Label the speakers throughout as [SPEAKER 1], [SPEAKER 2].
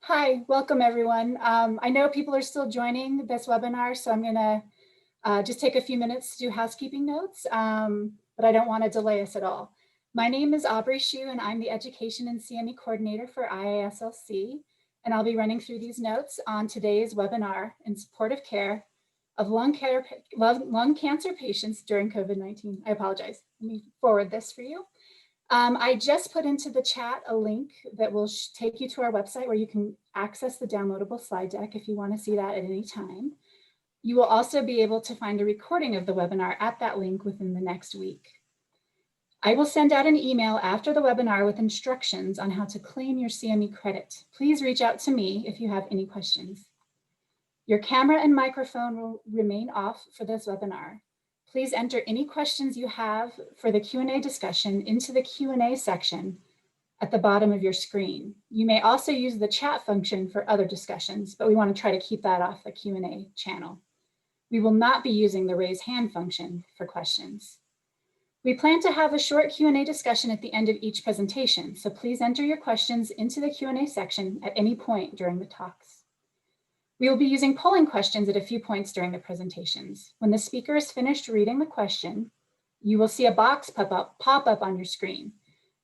[SPEAKER 1] Hi, welcome everyone. I know people are still joining this webinar, so I'm going to just take a few minutes to do housekeeping notes, but I don't want to delay us at all. My name is Aubrey Hsu, and I'm the Education and CME Coordinator for IASLC, and I'll be running through these notes on today's webinar in supportive care of lung cancer patients during COVID-19. I apologize. Let me forward this for you. I just put into the chat a link that will take you to our website where you can access the downloadable slide deck if you want to see that at any time. You will also be able to find a recording of the webinar at that link within the next week. I will send out an email after the webinar with instructions on how to claim your CME credit. Please reach out to me if you have any questions. Your camera and microphone will remain off for this webinar. Please enter any questions you have for the Q&A discussion into the Q&A section at the bottom of your screen. You may also use the chat function for other discussions, but we want to try to keep that off the Q&A channel. We will not be using the raise hand function for questions. We plan to have a short Q&A discussion at the end of each presentation, so please enter your questions into the Q&A section at any point during the talks. We will be using polling questions at a few points during the presentations. When the speaker is finished reading the question, you will see a box pop up on your screen.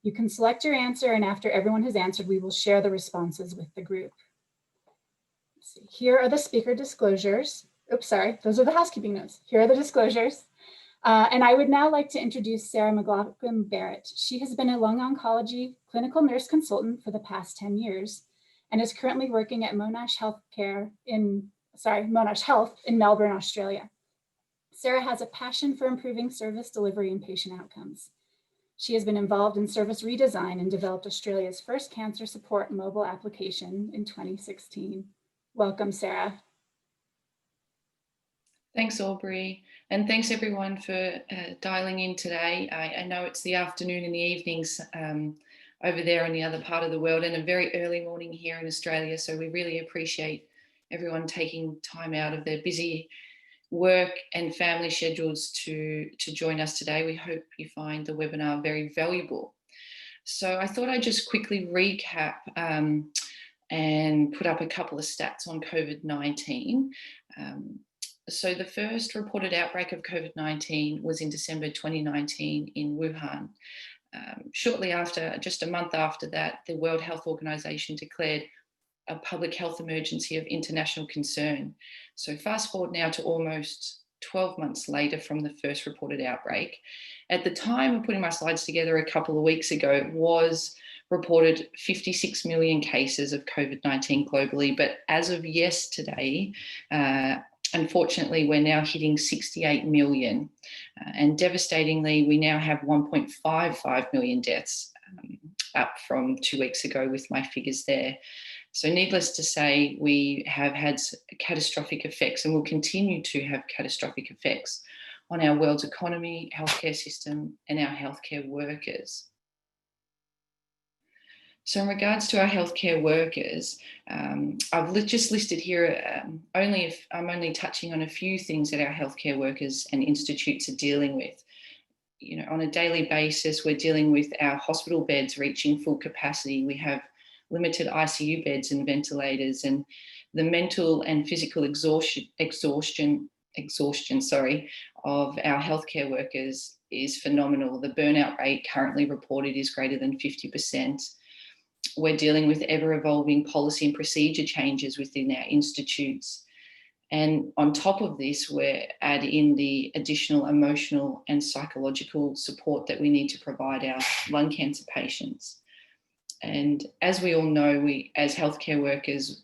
[SPEAKER 1] You can select your answer, and after everyone has answered, we will share the responses with the group. Let's see. Here are the speaker disclosures. Oops, sorry, those are the housekeeping notes. Here are the disclosures. And I would now like to introduce Sarah McLaughlin-Barrett. She has been a lung oncology clinical nurse consultant for the past 10 years. And is currently working at Monash Health in Melbourne, Australia. Sarah has a passion for improving service delivery and patient outcomes. She has been involved in service redesign and developed Australia's first cancer support mobile application in 2016. Welcome, Sarah.
[SPEAKER 2] Thanks, Aubrey. And thanks everyone for dialing in today. I know it's the afternoon and the evenings over there in the other part of the world, and a very early morning here in Australia. So we really appreciate everyone taking time out of their busy work and family schedules to join us today. We hope you find the webinar very valuable. So I thought I'd just quickly recap and put up a couple of stats on COVID-19. So the first reported outbreak of COVID-19 was in December 2019 in Wuhan. Shortly after, just a month after that, the World Health Organization declared a public health emergency of international concern. So fast forward now to almost 12 months later from the first reported outbreak. At the time of putting my slides together a couple of weeks ago, it was reported 56 million cases of COVID-19 globally, but as of yesterday, unfortunately, we're now hitting 68 million. And devastatingly, we now have 1.55 million deaths, up from 2 weeks ago with my figures there. So needless to say, we have had catastrophic effects and will continue to have catastrophic effects on our world's economy, healthcare system, and our healthcare workers. So in regards to our healthcare workers, I've just listed here, I'm only touching on a few things that our healthcare workers and institutes are dealing with. You know, on a daily basis, we're dealing with our hospital beds reaching full capacity. We have limited ICU beds and ventilators, and the mental and physical exhaustion of our healthcare workers is phenomenal. The burnout rate currently reported is greater than 50%. We're dealing with ever-evolving policy and procedure changes within our institutes. And on top of this, we're adding in the additional emotional and psychological support that we need to provide our lung cancer patients. And as we all know, we as healthcare workers,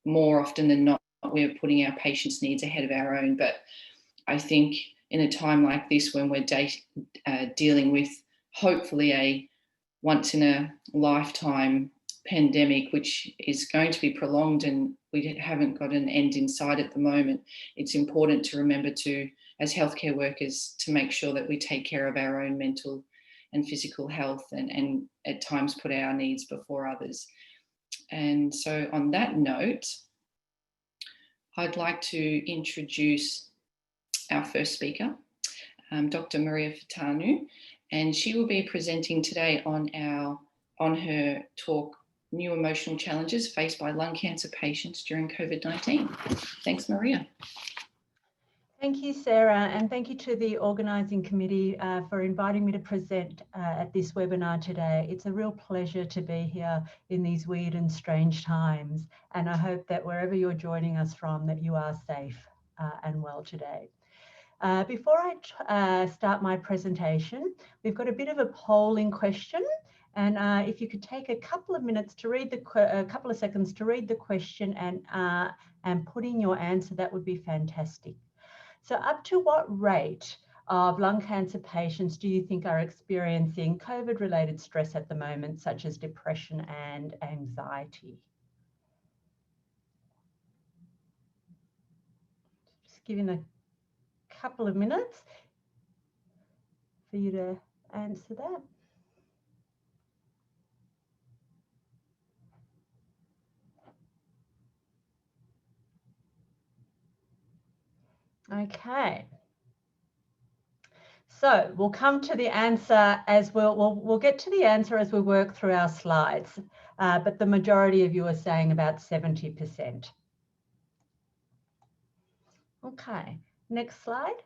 [SPEAKER 2] more often than not, we're putting our patients' needs ahead of our own. But I think in a time like this, when we're dealing with hopefully a once in a lifetime pandemic, which is going to be prolonged and we haven't got an end in sight at the moment, it's important to remember to, as healthcare workers, to make sure that we take care of our own mental and physical health and at times put our needs before others. And so on that note, I'd like to introduce our first speaker, Dr. Maria Furtanu, and she will be presenting today on her talk new emotional challenges faced by lung cancer patients during COVID-19. Thanks, Maria.
[SPEAKER 3] Thank you, Sarah, and thank you to the organising committee for inviting me to present at this webinar today. It's a real pleasure to be here in these weird and strange times, and I hope that wherever you're joining us from, that you are safe and well today. Before I start my presentation, we've got a bit of a polling question, and if you could take a couple of minutes to read a couple of seconds to read the question and put in your answer, that would be fantastic. So up to what rate of lung cancer patients do you think are experiencing COVID-related stress at the moment, such as depression and anxiety? Just giving a couple of minutes for you to answer that. Okay. So we'll come to the answer as we'll get to the answer as we work through our slides, but the majority of you are saying about 70%. Okay, next slide.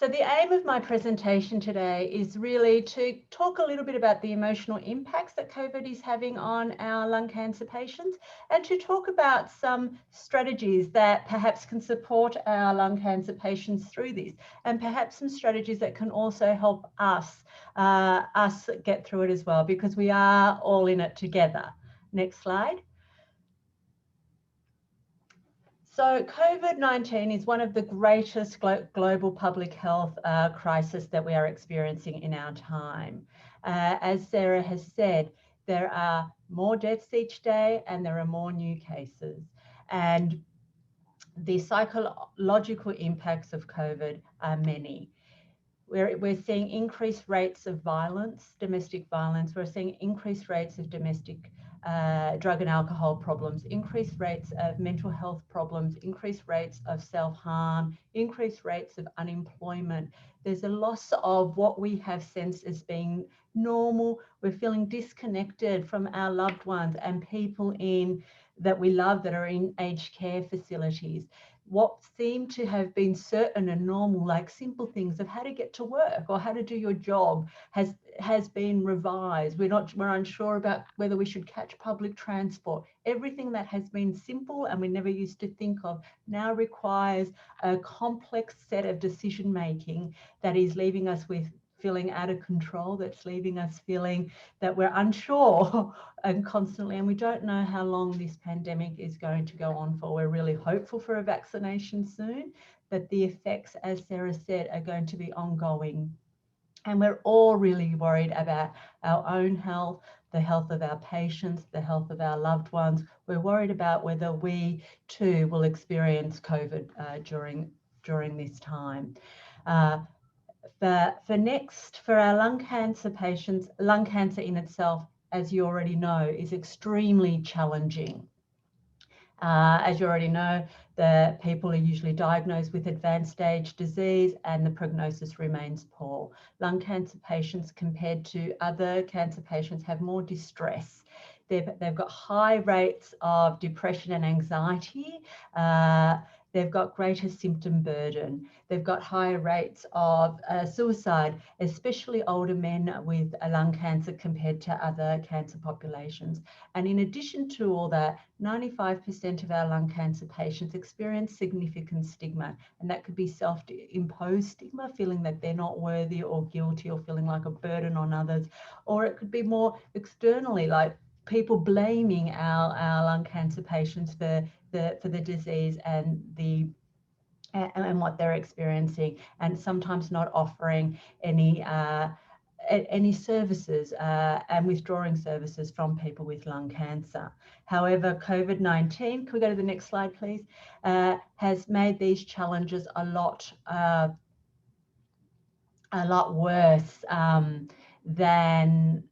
[SPEAKER 3] So the aim of my presentation today is really to talk a little bit about the emotional impacts that COVID is having on our lung cancer patients, and to talk about some strategies that perhaps can support our lung cancer patients through this, and perhaps some strategies that can also help us get through it as well, because we are all in it together. Next slide. So COVID-19 is one of the greatest global public health crises that we are experiencing in our time. As Sarah has said, there are more deaths each day and there are more new cases. And the psychological impacts of COVID are many. We're seeing increased rates of violence, domestic violence. We're seeing increased rates of domestic drug and alcohol problems, increased rates of mental health problems, increased rates of self-harm, increased rates of unemployment. There's a loss of what we have sensed as being normal. We're feeling disconnected from our loved ones and people that we love that are in aged care facilities. What seemed to have been certain and normal, like simple things of how to get to work or how to do your job, has been revised. We're unsure about whether we should catch public transport. Everything that has been simple and we never used to think of now requires a complex set of decision making that is leaving us with feeling out of control, that's leaving us feeling that we're unsure and constantly, and we don't know how long this pandemic is going to go on for. We're really hopeful for a vaccination soon, but the effects, as Sarah said, are going to be ongoing. And we're all really worried about our own health, the health of our patients, the health of our loved ones. We're worried about whether we too will experience COVID during this time. For our lung cancer patients, lung cancer in itself, as you already know, is extremely challenging. As you already know, the people are usually diagnosed with advanced stage disease and the prognosis remains poor. Lung cancer patients compared to other cancer patients have more distress. They've got high rates of depression and anxiety. They've got greater symptom burden. They've got higher rates of suicide, especially older men with lung cancer compared to other cancer populations. And in addition to all that, 95% of our lung cancer patients experience significant stigma, and that could be self-imposed stigma, feeling that they're not worthy or guilty or feeling like a burden on others, or it could be more externally, like people blaming our lung cancer patients for the disease and what they're experiencing, and sometimes not offering any services and withdrawing services from people with lung cancer. However, COVID-19, can we go to the next slide, please, has made these challenges a lot worse than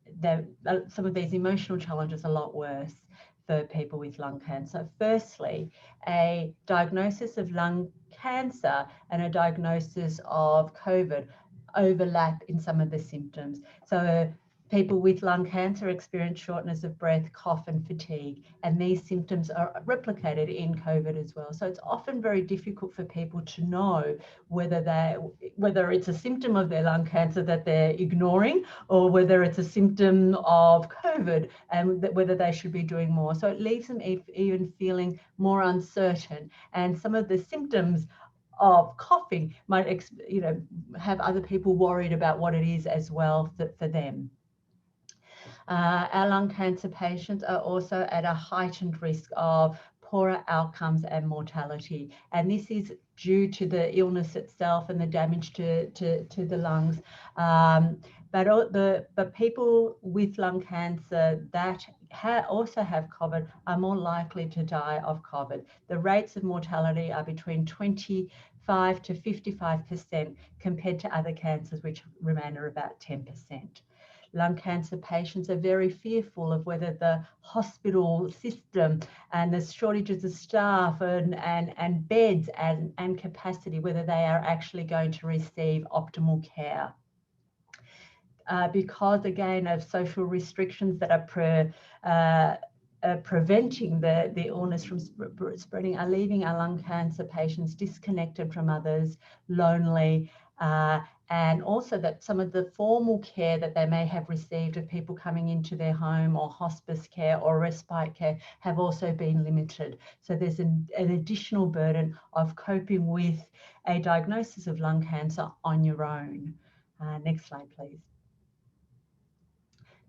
[SPEAKER 3] some of these emotional challenges a lot worse for people with lung cancer. Firstly, a diagnosis of lung cancer and a diagnosis of COVID overlap in some of the symptoms. So People with lung cancer experience shortness of breath, cough, and fatigue, and these symptoms are replicated in COVID as well. So it's often very difficult for people to know whether it's a symptom of their lung cancer that they're ignoring, or whether it's a symptom of COVID and whether they should be doing more. So it leaves them even feeling more uncertain, and some of the symptoms of coughing might have other people worried about what it is as well for them. Our lung cancer patients are also at a heightened risk of poorer outcomes and mortality. And this is due to the illness itself and the damage to the lungs. But people with lung cancer that also have COVID are more likely to die of COVID. The rates of mortality are between 25 to 55% compared to other cancers, which remain at about 10%. Lung cancer patients are very fearful of whether the hospital system and the shortages of staff and beds and capacity, whether they are actually going to receive optimal care. Because again of social restrictions that are preventing the illness from spreading, are leaving our lung cancer patients disconnected from others, lonely, and also that some of the formal care that they may have received of people coming into their home, or hospice care or respite care, have also been limited. So there's an additional burden of coping with a diagnosis of lung cancer on your own. Next slide, please.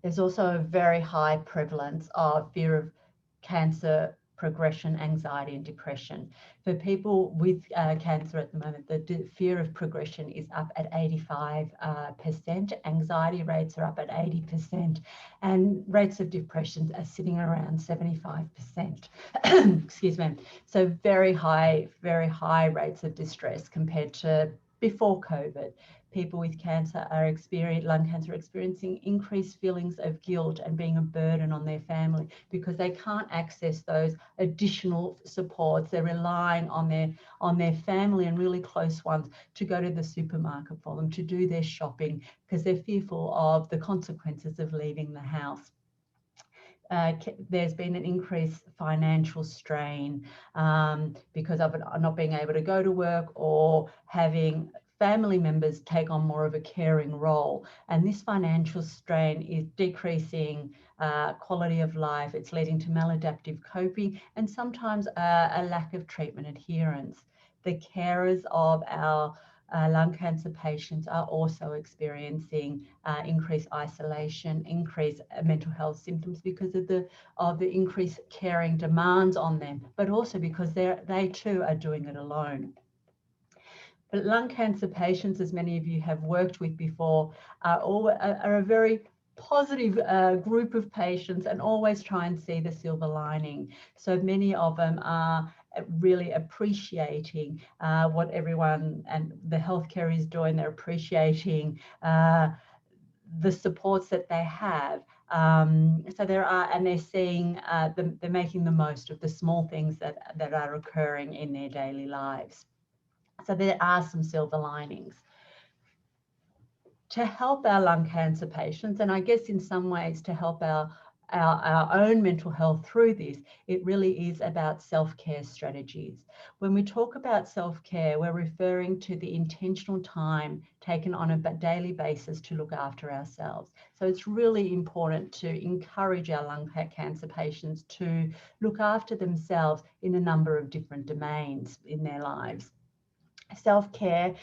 [SPEAKER 3] There's also a very high prevalence of fear of cancer progression, anxiety, and depression. For people with cancer at the moment, the fear of progression is up at 85%, anxiety rates are up at 80%, and rates of depression are sitting around 75%. Excuse me. So very high rates of distress compared to before COVID. People with cancer lung cancer experiencing increased feelings of guilt and being a burden on their family because they can't access those additional supports. They're relying on their family and really close ones to go to the supermarket for them, to do their shopping, because they're fearful of the consequences of leaving the house. There's been an increased financial strain because of not being able to go to work, or having family members take on more of a caring role. And this financial strain is decreasing quality of life. It's leading to maladaptive coping and sometimes a lack of treatment adherence. The carers of our lung cancer patients are also experiencing increased isolation, increased mental health symptoms because of the increased caring demands on them, but also because they too are doing it alone. But lung cancer patients, as many of you have worked with before, are a very positive group of patients and always try and see the silver lining. So many of them are really appreciating what everyone and the healthcare is doing. They're appreciating the supports that they have. So they're seeing, they're making the most of the small things that are occurring in their daily lives. So there are some silver linings. To help our lung cancer patients, and I guess in some ways to help our own mental health through this, it really is about self-care strategies. When we talk about self-care, we're referring to the intentional time taken on a daily basis to look after ourselves. So it's really important to encourage our lung cancer patients to look after themselves in a number of different domains in their lives. Self-care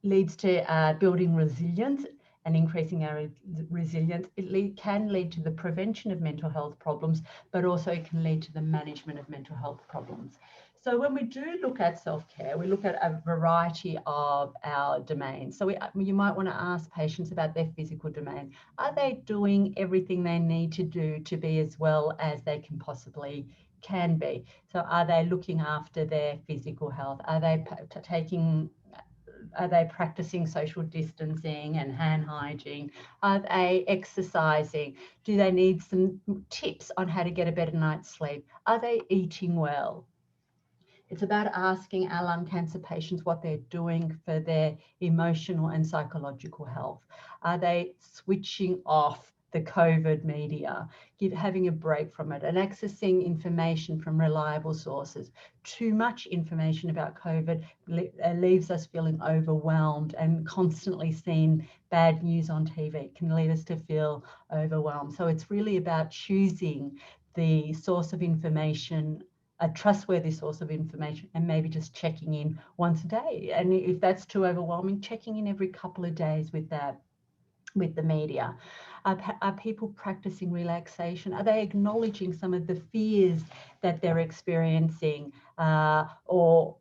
[SPEAKER 3] leads to building resilience and increasing our resilience. It can lead to the prevention of mental health problems, but also it can lead to the management of mental health problems. So when we do look at self-care, we look at a variety of our domains. So you might want to ask patients about their physical domain. Are they doing everything they need to do to be as well as they can be? So are they looking after their physical health? Are they practicing social distancing and hand hygiene? Are they exercising? Do they need some tips on how to get a better night's sleep? Are they eating well? It's about asking our lung cancer patients what they're doing for their emotional and psychological health. Are they switching off the COVID media, having a break from it, and accessing information from reliable sources? Too much information about COVID leaves us feeling overwhelmed, and constantly seeing bad news on TV can lead us to feel overwhelmed. So it's really about choosing the source of information, a trustworthy source of information, and maybe just checking in once a day. And if that's too overwhelming, checking in every couple of days with that, with the media. Are people practicing relaxation? Are they acknowledging some of the fears that they're experiencing, or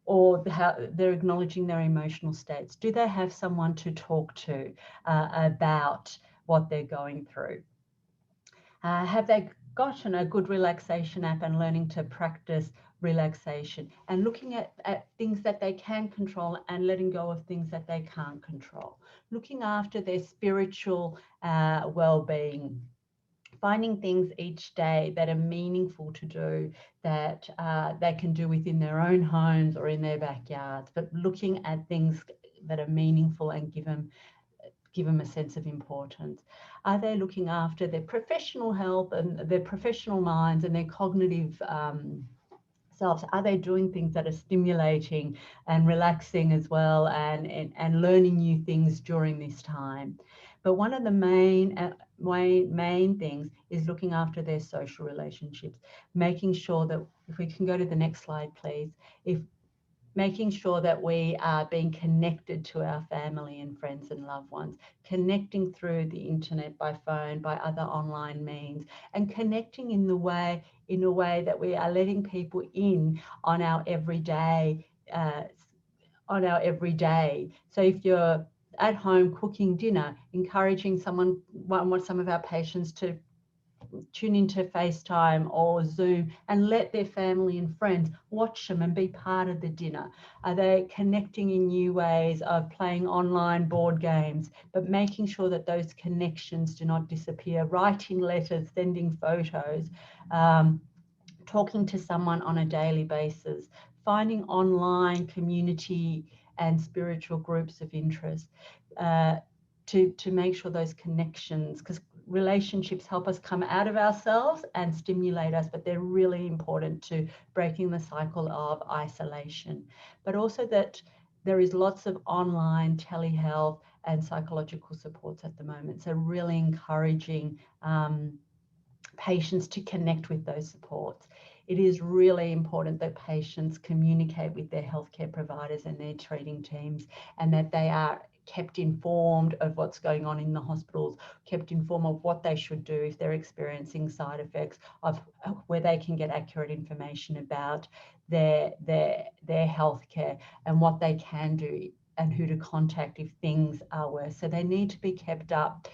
[SPEAKER 3] how they're acknowledging their emotional states? Do they have someone to talk to about what they're going through? Have they gotten a good relaxation app and learning to practice relaxation, and looking at things that they can control and letting go of things that they can't control? Looking after their spiritual well-being, finding things each day that are meaningful to do, that they can do within their own homes or in their backyards, but looking at things that are meaningful and give them a sense of importance. Are they looking after their professional health and their professional minds and their cognitive selves? Are they doing things that are stimulating and relaxing as well, and learning new things during this time? But one of the main things is looking after their social relationships, making sure that, if we can go to the next slide, please, making sure that we are being connected to our family and friends and loved ones, connecting through the internet, by phone, by other online means, and connecting in a way that we are letting people in on our everyday. So if you're at home cooking dinner, encouraging some of our patients to tune into FaceTime or Zoom and let their family and friends watch them and be part of the dinner. Are they connecting in new ways of playing online board games, but making sure that those connections do not disappear? Writing letters, sending photos, talking to someone on a daily basis, finding online community and spiritual groups of interest, to make sure those connections, because relationships help us come out of ourselves and stimulate us, but they're really important to breaking the cycle of isolation. But also that there is lots of online telehealth and psychological supports at the moment. So really encouraging patients to connect with those supports. It is really important that patients communicate with their healthcare providers and their treating teams, and that they are kept informed of what's going on in the hospitals, kept informed of what they should do if they're experiencing side effects, of where they can get accurate information about their healthcare and what they can do and who to contact if things are worse. So they need to be kept up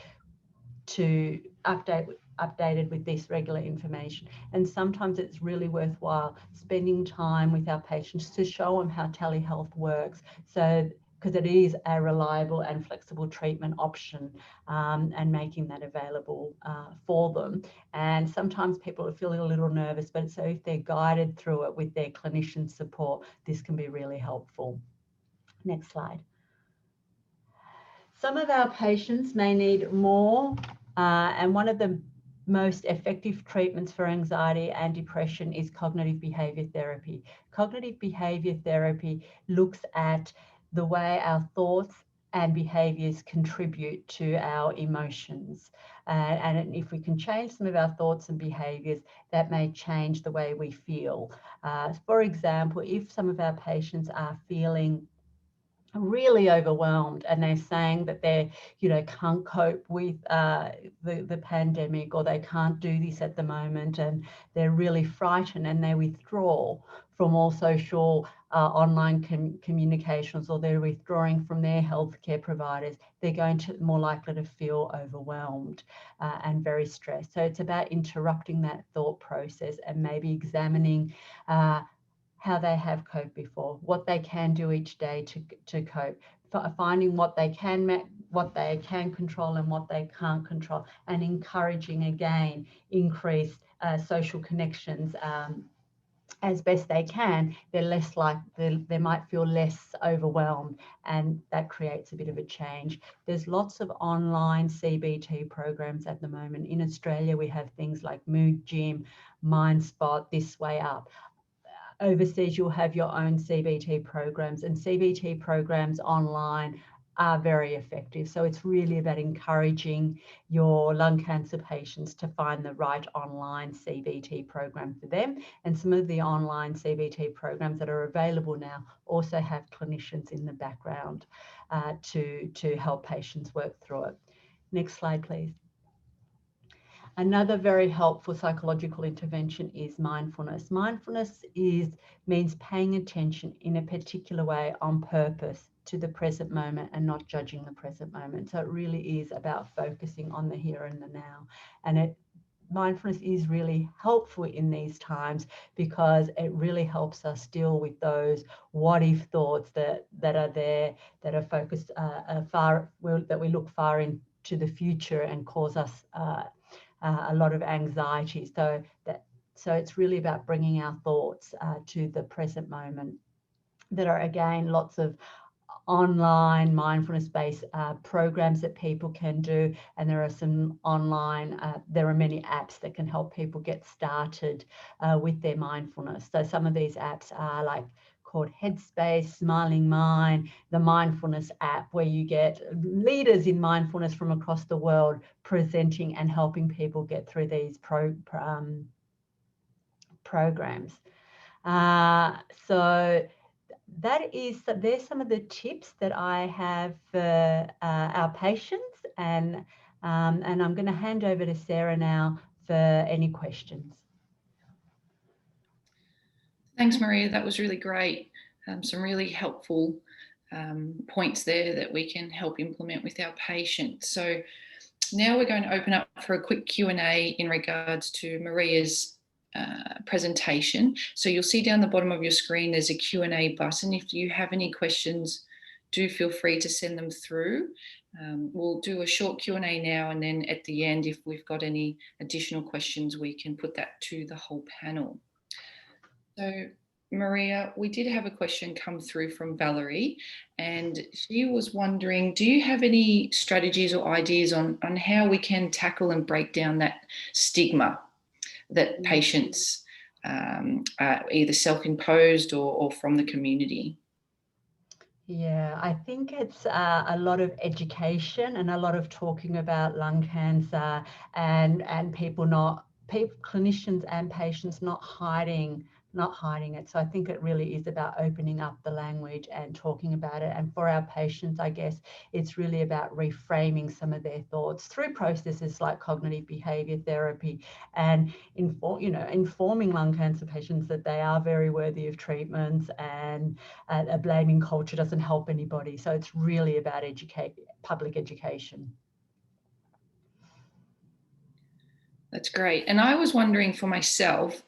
[SPEAKER 3] to updated with this regular information. And sometimes it's really worthwhile spending time with our patients to show them how telehealth works, so because it is a reliable and flexible treatment option, and making that available for them. And sometimes people are feeling a little nervous, but so if they're guided through it with their clinician support, this can be really helpful. Next slide. Some of our patients may need more, and one of the most effective treatments for anxiety and depression is cognitive behaviour therapy. Cognitive behaviour therapy looks at the way our thoughts and behaviours contribute to our emotions. And if we can change some of our thoughts and behaviours, that may change the way we feel. For example, if some of our patients are feeling really overwhelmed and they're saying that they can't cope with the pandemic, or they can't do this at the moment, and they're really frightened and they withdraw from all social online communications, or they're withdrawing from their healthcare providers, they're going to more likely to feel overwhelmed and very stressed. So it's about interrupting that thought process and maybe examining how they have coped before, what they can do each day to cope, finding what they can control and what they can't control, and encouraging again increased social connections as best they can, they're less likely, they might feel less overwhelmed, and that creates a bit of a change. There's lots of online CBT programs at the moment. In Australia, we have things like Mood Gym, MindSpot, This Way Up. Overseas, you'll have your own CBT programs, and CBT programs online are very effective. So it's really about encouraging your lung cancer patients to find the right online CBT program for them. And some of the online CBT programs that are available now also have clinicians in the background to help patients work through it. Next slide, please. Another very helpful psychological intervention is mindfulness. Mindfulness means paying attention in a particular way on purpose to the present moment and not judging the present moment. So it really is about focusing on the here and the now. And mindfulness is really helpful in these times because it really helps us deal with those what if thoughts that are there, that are focused that we look far into the future and cause us a lot of anxiety. So it's really about bringing our thoughts to the present moment. There are, again, lots of online mindfulness-based programs that people can do, and there are some online, there are many apps that can help people get started with their mindfulness. So some of these apps are like called Headspace, Smiling Mind, the Mindfulness app, where you get leaders in mindfulness from across the world presenting and helping people get through these programs. So there's some of the tips that I have for our patients, and I'm going to hand over to Sarah now for any questions.
[SPEAKER 2] Thanks, Maria. That was really great. Some really helpful points there that we can help implement with our patients. So now we're going to open up for a quick Q&A in regards to Maria's presentation. So you'll see down the bottom of your screen there's a Q&A button. If you have any questions, do feel free to send them through. We'll do a short Q&A now, and then at the end, if we've got any additional questions, we can put that to the whole panel. So Maria, we did have a question come through from Valerie, and she was wondering, do you have any strategies or ideas on how we can tackle and break down that stigma that patients are either self-imposed or from the community?
[SPEAKER 3] Yeah, I think it's a lot of education and a lot of talking about lung cancer, and clinicians and patients not hiding it. So I think it really is about opening up the language and talking about it. And for our patients, I guess it's really about reframing some of their thoughts through processes like cognitive behavior therapy, and informing lung cancer patients that they are very worthy of treatments, and a blaming culture doesn't help anybody. So it's really about public education.
[SPEAKER 2] That's great. And I was wondering for myself,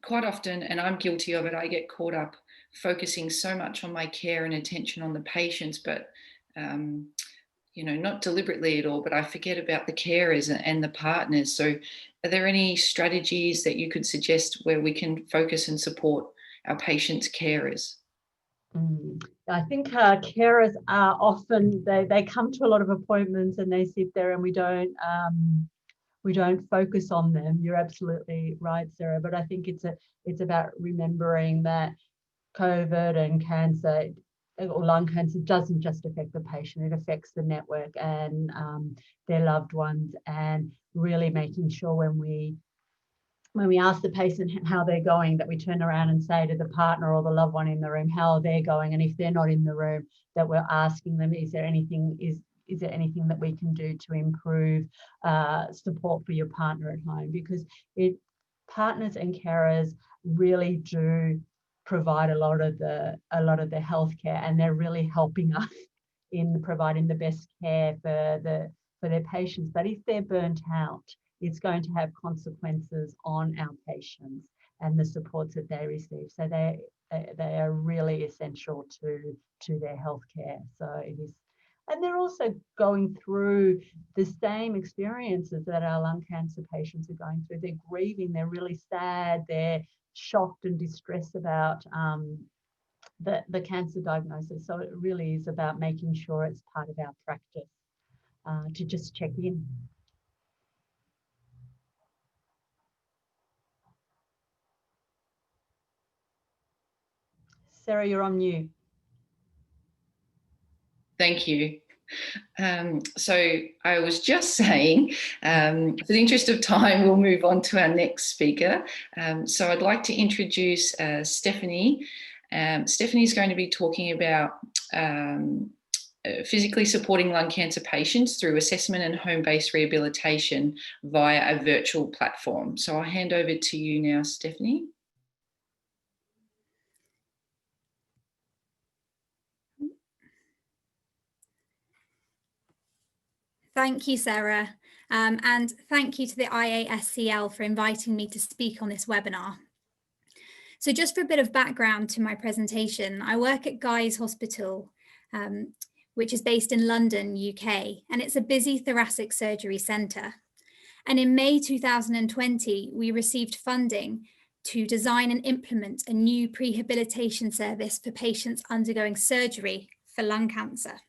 [SPEAKER 2] quite often, and I'm guilty of it, I get caught up focusing so much on my care and attention on the patients, but not deliberately at all, but I forget about the carers and the partners. So are there any strategies that you could suggest where we can focus and support our patients' carers?
[SPEAKER 3] I think carers are often, they come to a lot of appointments and they sit there, and we don't focus on them. You're absolutely right, Sarah. But I think it's about remembering that COVID and cancer, or lung cancer, doesn't just affect the patient, it affects the network and their loved ones, and really making sure when we ask the patient how they're going, that we turn around and say to the partner or the loved one in the room how they're going. And if they're not in the room, that we're asking them, is there anything that we can do to improve support for your partner at home? Because partners and carers really do provide a lot of the healthcare, and they're really helping us in providing the best care for their patients. But if they're burnt out, it's going to have consequences on our patients and the supports that they receive. So they are really essential to their healthcare. So it is, And they're also going through the same experiences that our lung cancer patients are going through. They're grieving, they're really sad, they're shocked and distressed about the cancer diagnosis. So it really is about making sure it's part of our practice to just check in. Sarah, you're on mute.
[SPEAKER 2] Thank you. So I was just saying, for the interest of time, we'll move on to our next speaker. So I'd like to introduce Stephanie. Stephanie's going to be talking about physically supporting lung cancer patients through assessment and home-based rehabilitation via a virtual platform. So I'll hand over to you now, Stephanie.
[SPEAKER 4] Thank you, Sarah, and thank you to the IASCL for inviting me to speak on this webinar. So just for a bit of background to my presentation, I work at Guy's Hospital, which is based in London, UK, and it's a busy thoracic surgery centre. And in May 2020, we received funding to design and implement a new prehabilitation service for patients undergoing surgery for lung cancer.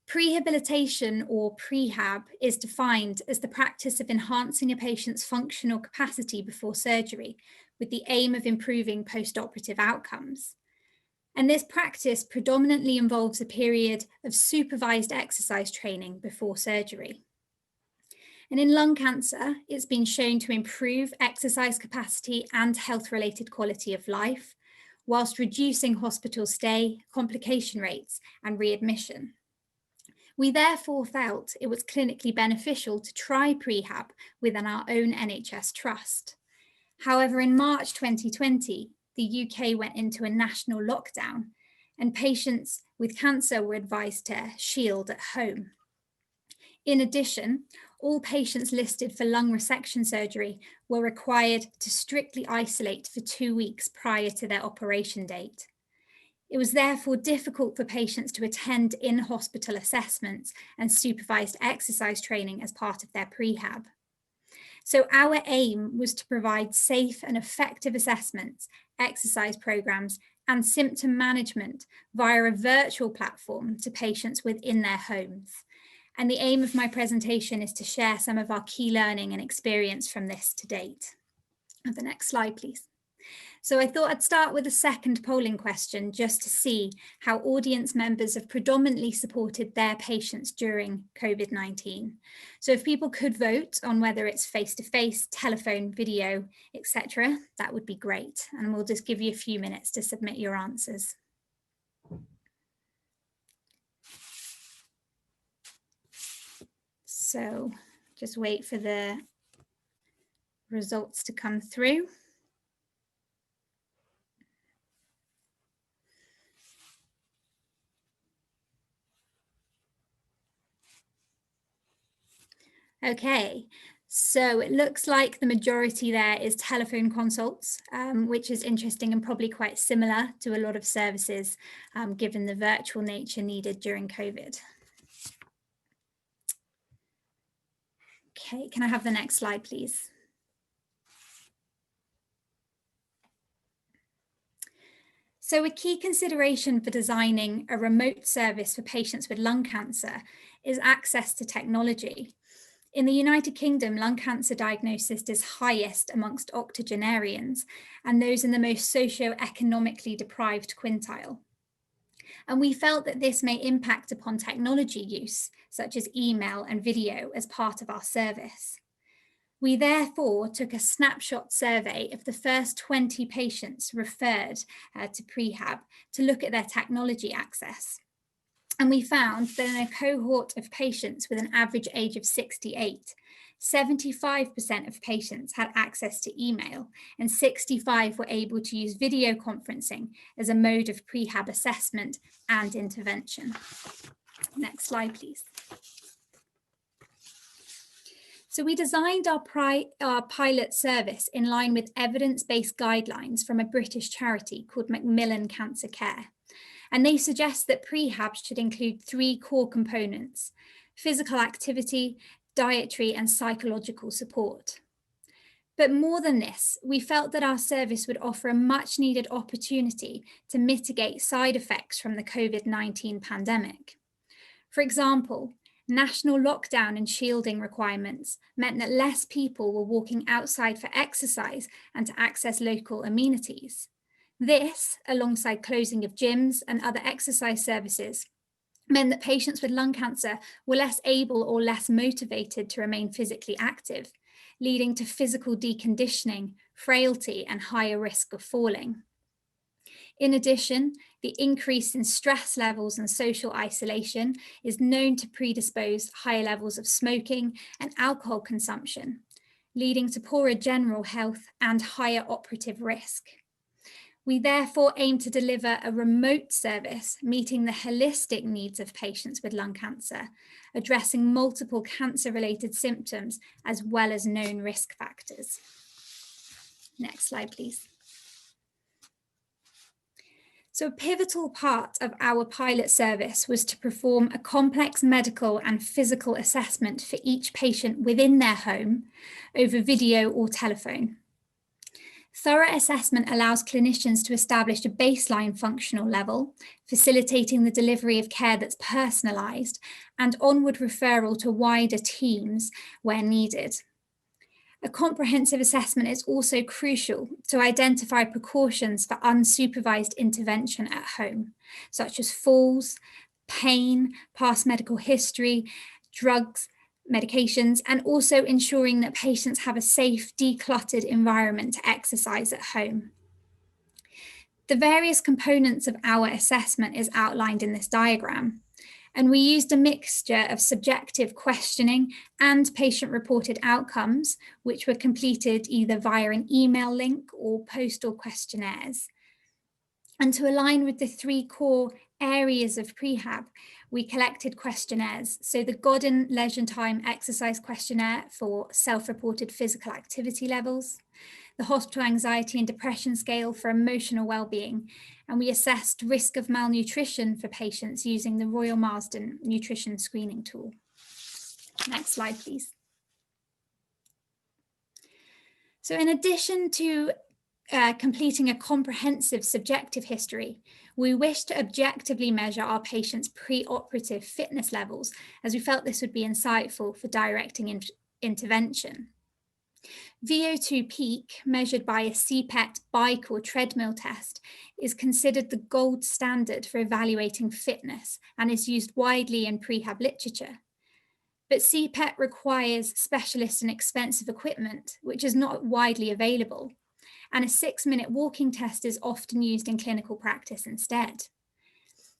[SPEAKER 4] Prehabilitation, or prehab, is defined as the practice of enhancing a patient's functional capacity before surgery with the aim of improving post-operative outcomes. And this practice predominantly involves a period of supervised exercise training before surgery. And in lung cancer, it's been shown to improve exercise capacity and health-related quality of life, whilst reducing hospital stay, complication rates, and readmission. We therefore felt it was clinically beneficial to try prehab within our own NHS trust. However, in March 2020, the UK went into a national lockdown and patients with cancer were advised to shield at home. In addition, all patients listed for lung resection surgery were required to strictly isolate for 2 weeks prior to their operation date. It was therefore difficult for patients to attend in-hospital assessments and supervised exercise training as part of their prehab. So our aim was to provide safe and effective assessments, exercise programs, and symptom management via a virtual platform to patients within their homes. And the aim of my presentation is to share some of our key learning and experience from this to date. The next slide, please. So I thought I'd start with a second polling question just to see how audience members have predominantly supported their patients during COVID-19. So if people could vote on whether it's face-to-face, telephone, video, etc., that would be great. And we'll just give you a few minutes to submit your answers. So just wait for the results to come through. Okay, so it looks like the majority there is telephone consults, which is interesting and probably quite similar to a lot of services, given the virtual nature needed during COVID. Okay, can I have the next slide, please? So a key consideration for designing a remote service for patients with lung cancer is access to technology. In the United Kingdom, lung cancer diagnosis is highest amongst octogenarians and those in the most socio-economically deprived quintile. And we felt that this may impact upon technology use, such as email and video, as part of our service. We therefore took a snapshot survey of the first 20 patients referred to prehab to look at their technology access. And we found that in a cohort of patients with an average age of 68, 75% of patients had access to email and 65% were able to use video conferencing as a mode of prehab assessment and intervention. Next slide, please. So we designed our pilot service in line with evidence-based guidelines from a British charity called Macmillan Cancer Care. and they suggest that prehab should include 3 core components: physical activity, dietary, and psychological support. But more than this, we felt that our service would offer a much needed opportunity to mitigate side effects from the COVID-19 pandemic. For example, national lockdown and shielding requirements meant that less people were walking outside for exercise and to access local amenities. This, alongside closing of gyms and other exercise services, meant that patients with lung cancer were less able or less motivated to remain physically active, leading to physical deconditioning, frailty, and higher risk of falling. In addition, the increase in stress levels and social isolation is known to predispose higher levels of smoking and alcohol consumption, leading to poorer general health and higher operative risk. We therefore aim to deliver a remote service meeting the holistic needs of patients with lung cancer, addressing multiple cancer-related symptoms as well as known risk factors. Next slide, please. So a pivotal part of our pilot service was to perform a complex medical and physical assessment for each patient within their home over video or telephone. Thorough assessment allows clinicians to establish a baseline functional level, facilitating the delivery of care that's personalised and onward referral to wider teams where needed. A comprehensive assessment is also crucial to identify precautions for unsupervised intervention at home, such as falls, pain, past medical history, drugs, medications, and also ensuring that patients have a safe, decluttered environment to exercise at home. The various components of our assessment is outlined in this diagram, and we used a mixture of subjective questioning and patient-reported outcomes, which were completed either via an email link or postal questionnaires. And to align with the 3 core areas of prehab, we collected questionnaires. So the Godin Leisure Time Exercise Questionnaire for self-reported physical activity levels, the Hospital Anxiety and Depression Scale for emotional wellbeing, and we assessed risk of malnutrition for patients using the Royal Marsden nutrition screening tool. Next slide, please. So in addition to completing a comprehensive subjective history, we wish to objectively measure our patients' pre-operative fitness levels, as we felt this would be insightful for directing intervention. VO2 peak, measured by a CPET bike or treadmill test, is considered the gold standard for evaluating fitness and is used widely in prehab literature. But CPET requires specialist and expensive equipment, which is not widely available, and a 6-minute walking test is often used in clinical practice instead.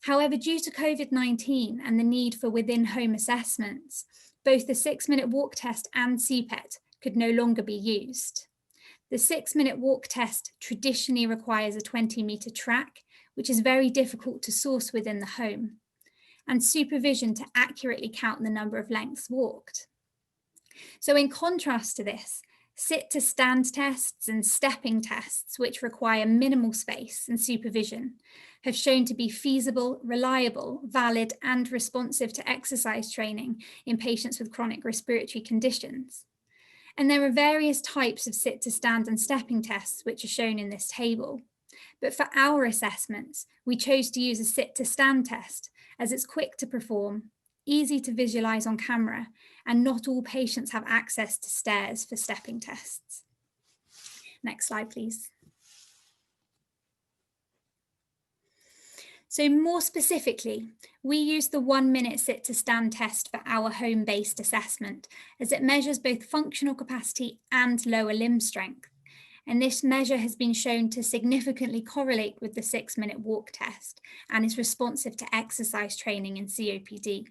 [SPEAKER 4] However, due to COVID-19 and the need for within-home assessments, both the 6-minute walk test and CPET could no longer be used. The 6-minute walk test traditionally requires a 20-meter track, which is very difficult to source within the home, and supervision to accurately count the number of lengths walked. So in contrast to this, sit-to-stand tests and stepping tests, which require minimal space and supervision, have shown to be feasible, reliable, valid, and responsive to exercise training in patients with chronic respiratory conditions. And there are various types of sit-to-stand and stepping tests, which are shown in this table. But for our assessments, we chose to use a sit-to-stand test, as it's quick to perform, easy to visualize on camera, and not all patients have access to stairs for stepping tests. Next slide, please. So more specifically, we use the 1-minute sit-to-stand test for our home-based assessment, as it measures both functional capacity and lower limb strength. And this measure has been shown to significantly correlate with the 6-minute walk test and is responsive to exercise training in COPD.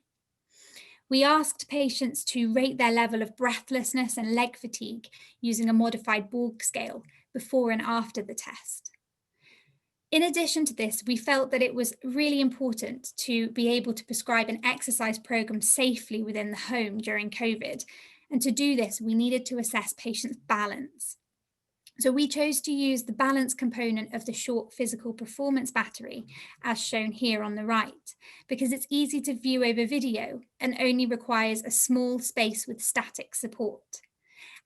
[SPEAKER 4] We asked patients to rate their level of breathlessness and leg fatigue using a modified Borg scale before and after the test. In addition to this, we felt that it was really important to be able to prescribe an exercise program safely within the home during COVID. And to do this, we needed to assess patients' balance. So we chose to use the balance component of the short physical performance battery, as shown here on the right, because it's easy to view over video and only requires a small space with static support.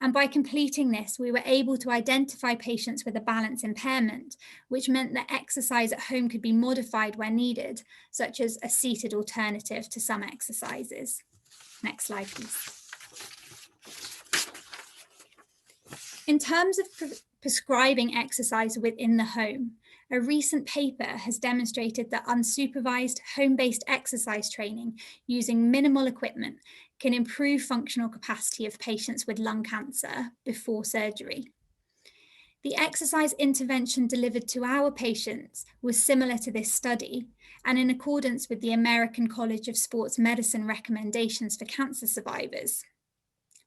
[SPEAKER 4] And by completing this, we were able to identify patients with a balance impairment, which meant that exercise at home could be modified where needed, such as a seated alternative to some exercises. Next slide, please. In terms of prescribing exercise within the home, a recent paper has demonstrated that unsupervised home-based exercise training using minimal equipment can improve functional capacity of patients with lung cancer before surgery. The exercise intervention delivered to our patients was similar to this study and in accordance with the American College of Sports Medicine recommendations for cancer survivors.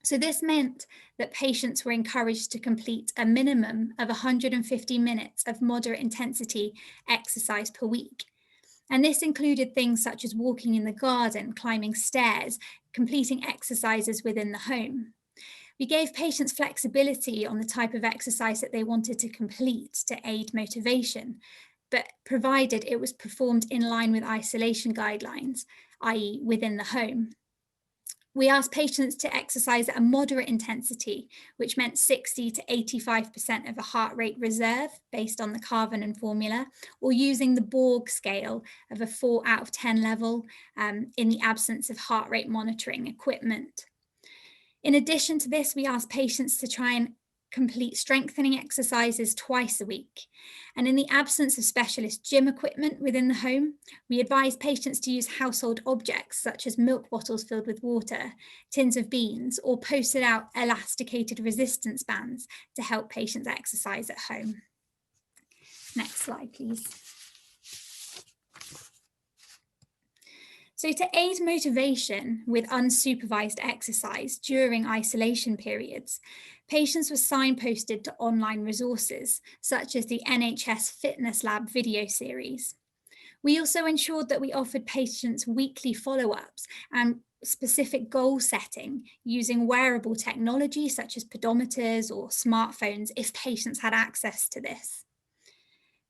[SPEAKER 4] So this meant that patients were encouraged to complete a minimum of 150 minutes of moderate intensity exercise per week. And this included things such as walking in the garden, climbing stairs, completing exercises within the home. We gave patients flexibility on the type of exercise that they wanted to complete to aid motivation, but provided it was performed in line with isolation guidelines, i.e. within the home. We asked patients to exercise at a moderate intensity, which meant 60 to 85% of a heart rate reserve based on the Carvenan formula, or using the Borg scale of a 4 out of 10 level in the absence of heart rate monitoring equipment. In addition to this, we asked patients to try and complete strengthening exercises twice a week. And in the absence of specialist gym equipment within the home, we advise patients to use household objects such as milk bottles filled with water, tins of beans, or posted out elasticated resistance bands to help patients exercise at home. Next slide, please. So to aid motivation with unsupervised exercise during isolation periods, patients were signposted to online resources, such as the NHS Fitness Lab video series. We also ensured that we offered patients weekly follow-ups and specific goal setting using wearable technology, such as pedometers or smartphones, if patients had access to this.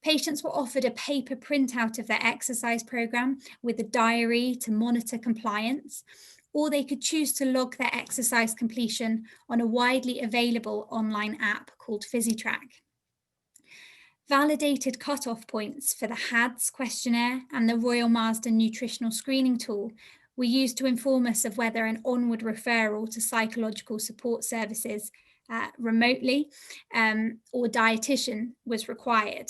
[SPEAKER 4] Patients were offered a paper printout of their exercise program with a diary to monitor compliance, or they could choose to log their exercise completion on a widely available online app called PhysiTrack. Validated cutoff points for the HADS questionnaire and the Royal Marsden nutritional screening tool were used to inform us of whether an onward referral to psychological support services remotely or dietitian was required.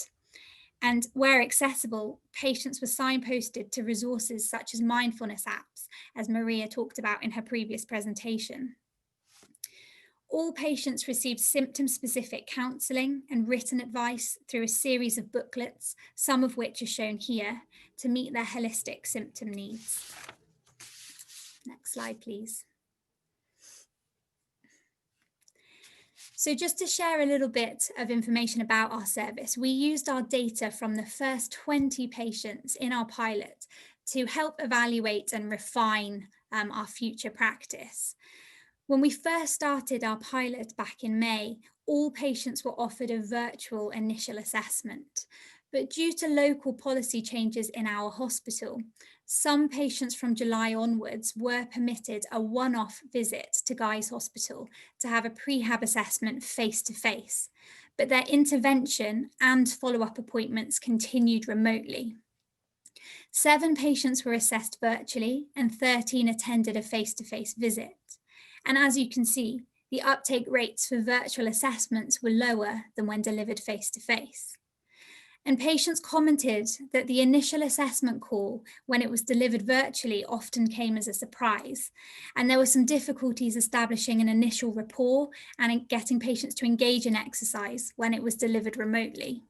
[SPEAKER 4] And where accessible, patients were signposted to resources such as mindfulness apps, as Maria talked about in her previous presentation. All patients received symptom-specific counselling and written advice through a series of booklets, some of which are shown here, to meet their holistic symptom needs. Next slide, please. So just to share a little bit of information about our service, we used our data from the first 20 patients in our pilot to help evaluate and refine our future practice. When we first started our pilot back in May, all patients were offered a virtual initial assessment. But due to local policy changes in our hospital, some patients from July onwards were permitted a one-off visit to Guy's Hospital to have a prehab assessment face-to-face, but their intervention and follow-up appointments continued remotely. 7 patients were assessed virtually and 13 attended a face-to-face visit. And as you can see, the uptake rates for virtual assessments were lower than when delivered face-to-face. And patients commented that the initial assessment call, when it was delivered virtually, often came as a surprise. And there were some difficulties establishing an initial rapport and getting patients to engage in exercise when it was delivered remotely.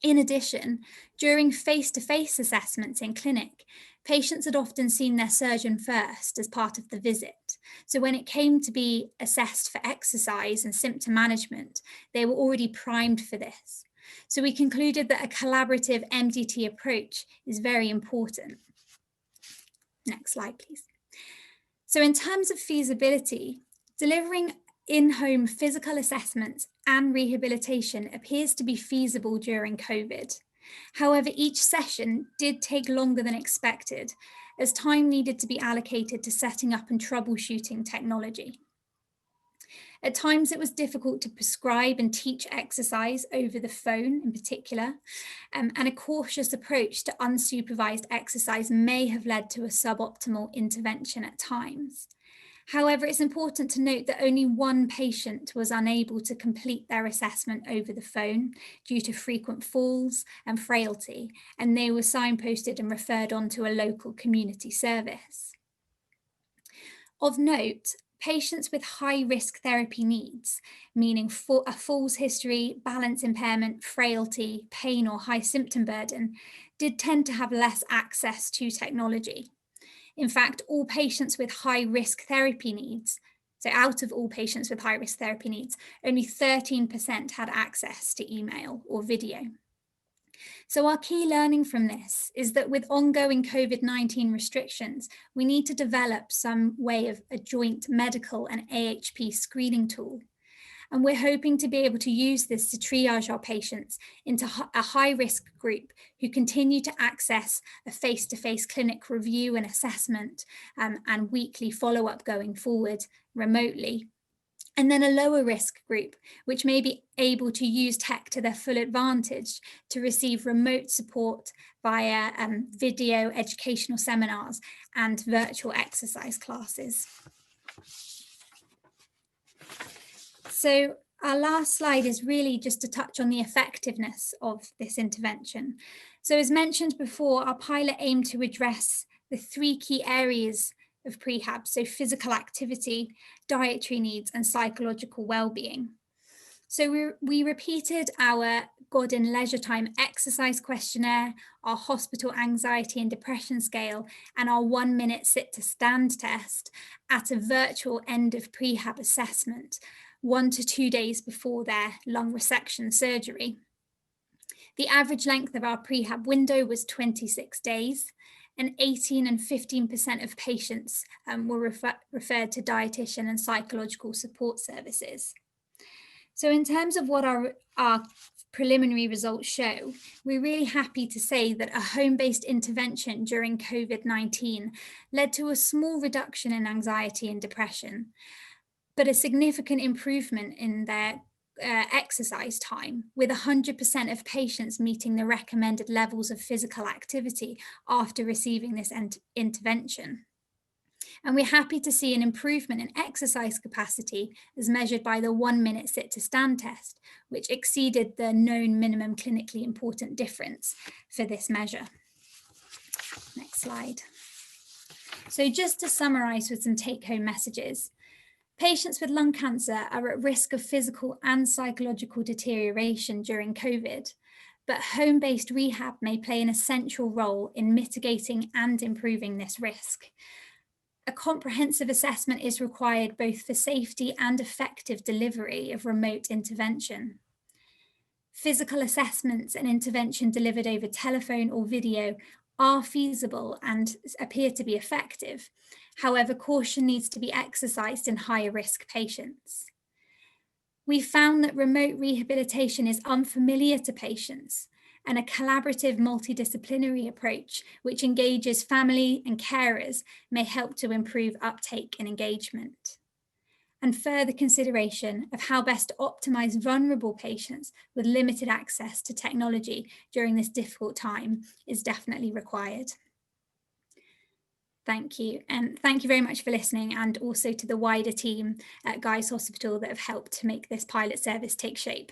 [SPEAKER 4] In addition, during face-to-face assessments in clinic, patients had often seen their surgeon first as part of the visit. So when it came to be assessed for exercise and symptom management, they were already primed for this. So we concluded that a collaborative MDT approach is very important. Next slide, please. So in terms of feasibility, delivering in-home physical assessments and rehabilitation appears to be feasible during COVID. However, each session did take longer than expected, as time needed to be allocated to setting up and troubleshooting technology. At times, it was difficult to prescribe and teach exercise over the phone in particular, and a cautious approach to unsupervised exercise may have led to a suboptimal intervention at times. However, it's important to note that only one patient was unable to complete their assessment over the phone due to frequent falls and frailty, and they were signposted and referred on to a local community service. Of note, patients with high-risk therapy needs, meaning a falls history, balance impairment, frailty, pain, or high symptom burden, did tend to have less access to technology. In fact, all patients with high-risk therapy needs, so out of all patients with high-risk therapy needs, only 13% had access to email or video. So our key learning from this is that with ongoing COVID-19 restrictions, we need to develop some way of a joint medical and AHP screening tool. And we're hoping to be able to use this to triage our patients into a high-risk group who continue to access a face-to-face clinic review and assessment and weekly follow-up going forward remotely. And then a lower risk group, which may be able to use tech to their full advantage to receive remote support via video educational seminars and virtual exercise classes. So our last slide is really just to touch on the effectiveness of this intervention. So as mentioned before, our pilot aimed to address the 3 key areas of prehab, so physical activity, dietary needs, and psychological well-being. So we repeated our Godin Leisure Time exercise questionnaire, our hospital anxiety and depression scale, and our 1-minute sit to stand test at a virtual end of prehab assessment, 1 to 2 days before their lung resection surgery. The average length of our prehab window was 26 days, and 18 and 15% of patients were referred to dietitian and psychological support services. So in terms of what our preliminary results show, we're really happy to say that a home-based intervention during COVID-19 led to a small reduction in anxiety and depression, but a significant improvement in their exercise time, with 100% of patients meeting the recommended levels of physical activity after receiving this intervention. And we're happy to see an improvement in exercise capacity as measured by the 1-minute sit to stand test, which exceeded the known minimum clinically important difference for this measure. Next slide. So just to summarize with some take-home messages, patients with lung cancer are at risk of physical and psychological deterioration during COVID, but home-based rehab may play an essential role in mitigating and improving this risk. A comprehensive assessment is required both for safety and effective delivery of remote intervention. Physical assessments and intervention delivered over telephone or video are feasible and appear to be effective. However, caution needs to be exercised in higher risk patients. We found that remote rehabilitation is unfamiliar to patients, and a collaborative multidisciplinary approach which engages family and carers may help to improve uptake and engagement. And further consideration of how best to optimize vulnerable patients with limited access to technology during this difficult time is definitely required. Thank you. And thank you very much for listening, and also to the wider team at Guy's Hospital that have helped to make this pilot service take shape.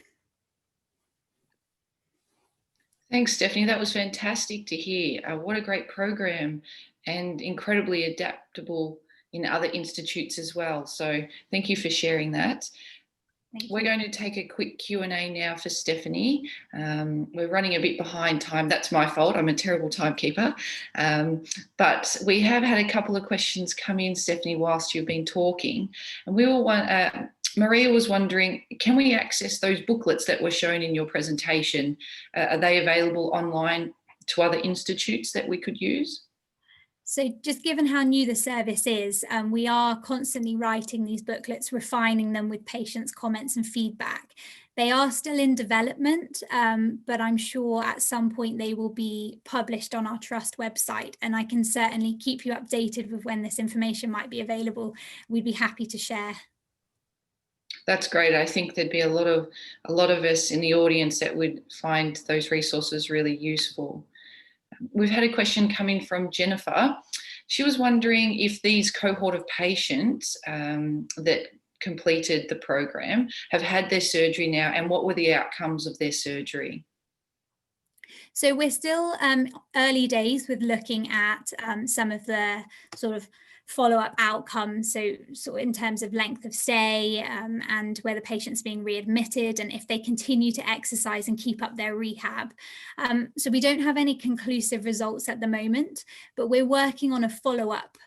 [SPEAKER 2] Thanks, Stephanie. That was fantastic to hear. What a great program, and incredibly adaptable in other institutes as well. So thank you for sharing that. We're going to take a quick Q&A now for Stephanie. We're running a bit behind time. That's my fault. I'm a terrible timekeeper. But we have had a couple of questions come in, Stephanie, whilst you've been talking. And we all want, Maria was wondering, can we access those booklets that were shown in your presentation? Are they available online to other institutes that we could use?
[SPEAKER 4] So just given how new the service is, we are constantly writing these booklets, refining them with patients' comments and feedback. They are still in development, but I'm sure at some point they will be published on our Trust website, and I can certainly keep you updated with when this information might be available. We'd be happy to share.
[SPEAKER 2] That's great. I think there'd be a lot of us in the audience that would find those resources really useful. We've had a question coming from Jennifer. She was wondering if these cohort of patients that completed the program have had their surgery now, and what were the outcomes of their surgery?
[SPEAKER 4] So we're still early days with looking at some of the sort of follow-up outcomes, so in terms of length of stay and whether patients being readmitted and if they continue to exercise and keep up their rehab. So we don't have any conclusive results at the moment, but we're working on a follow-up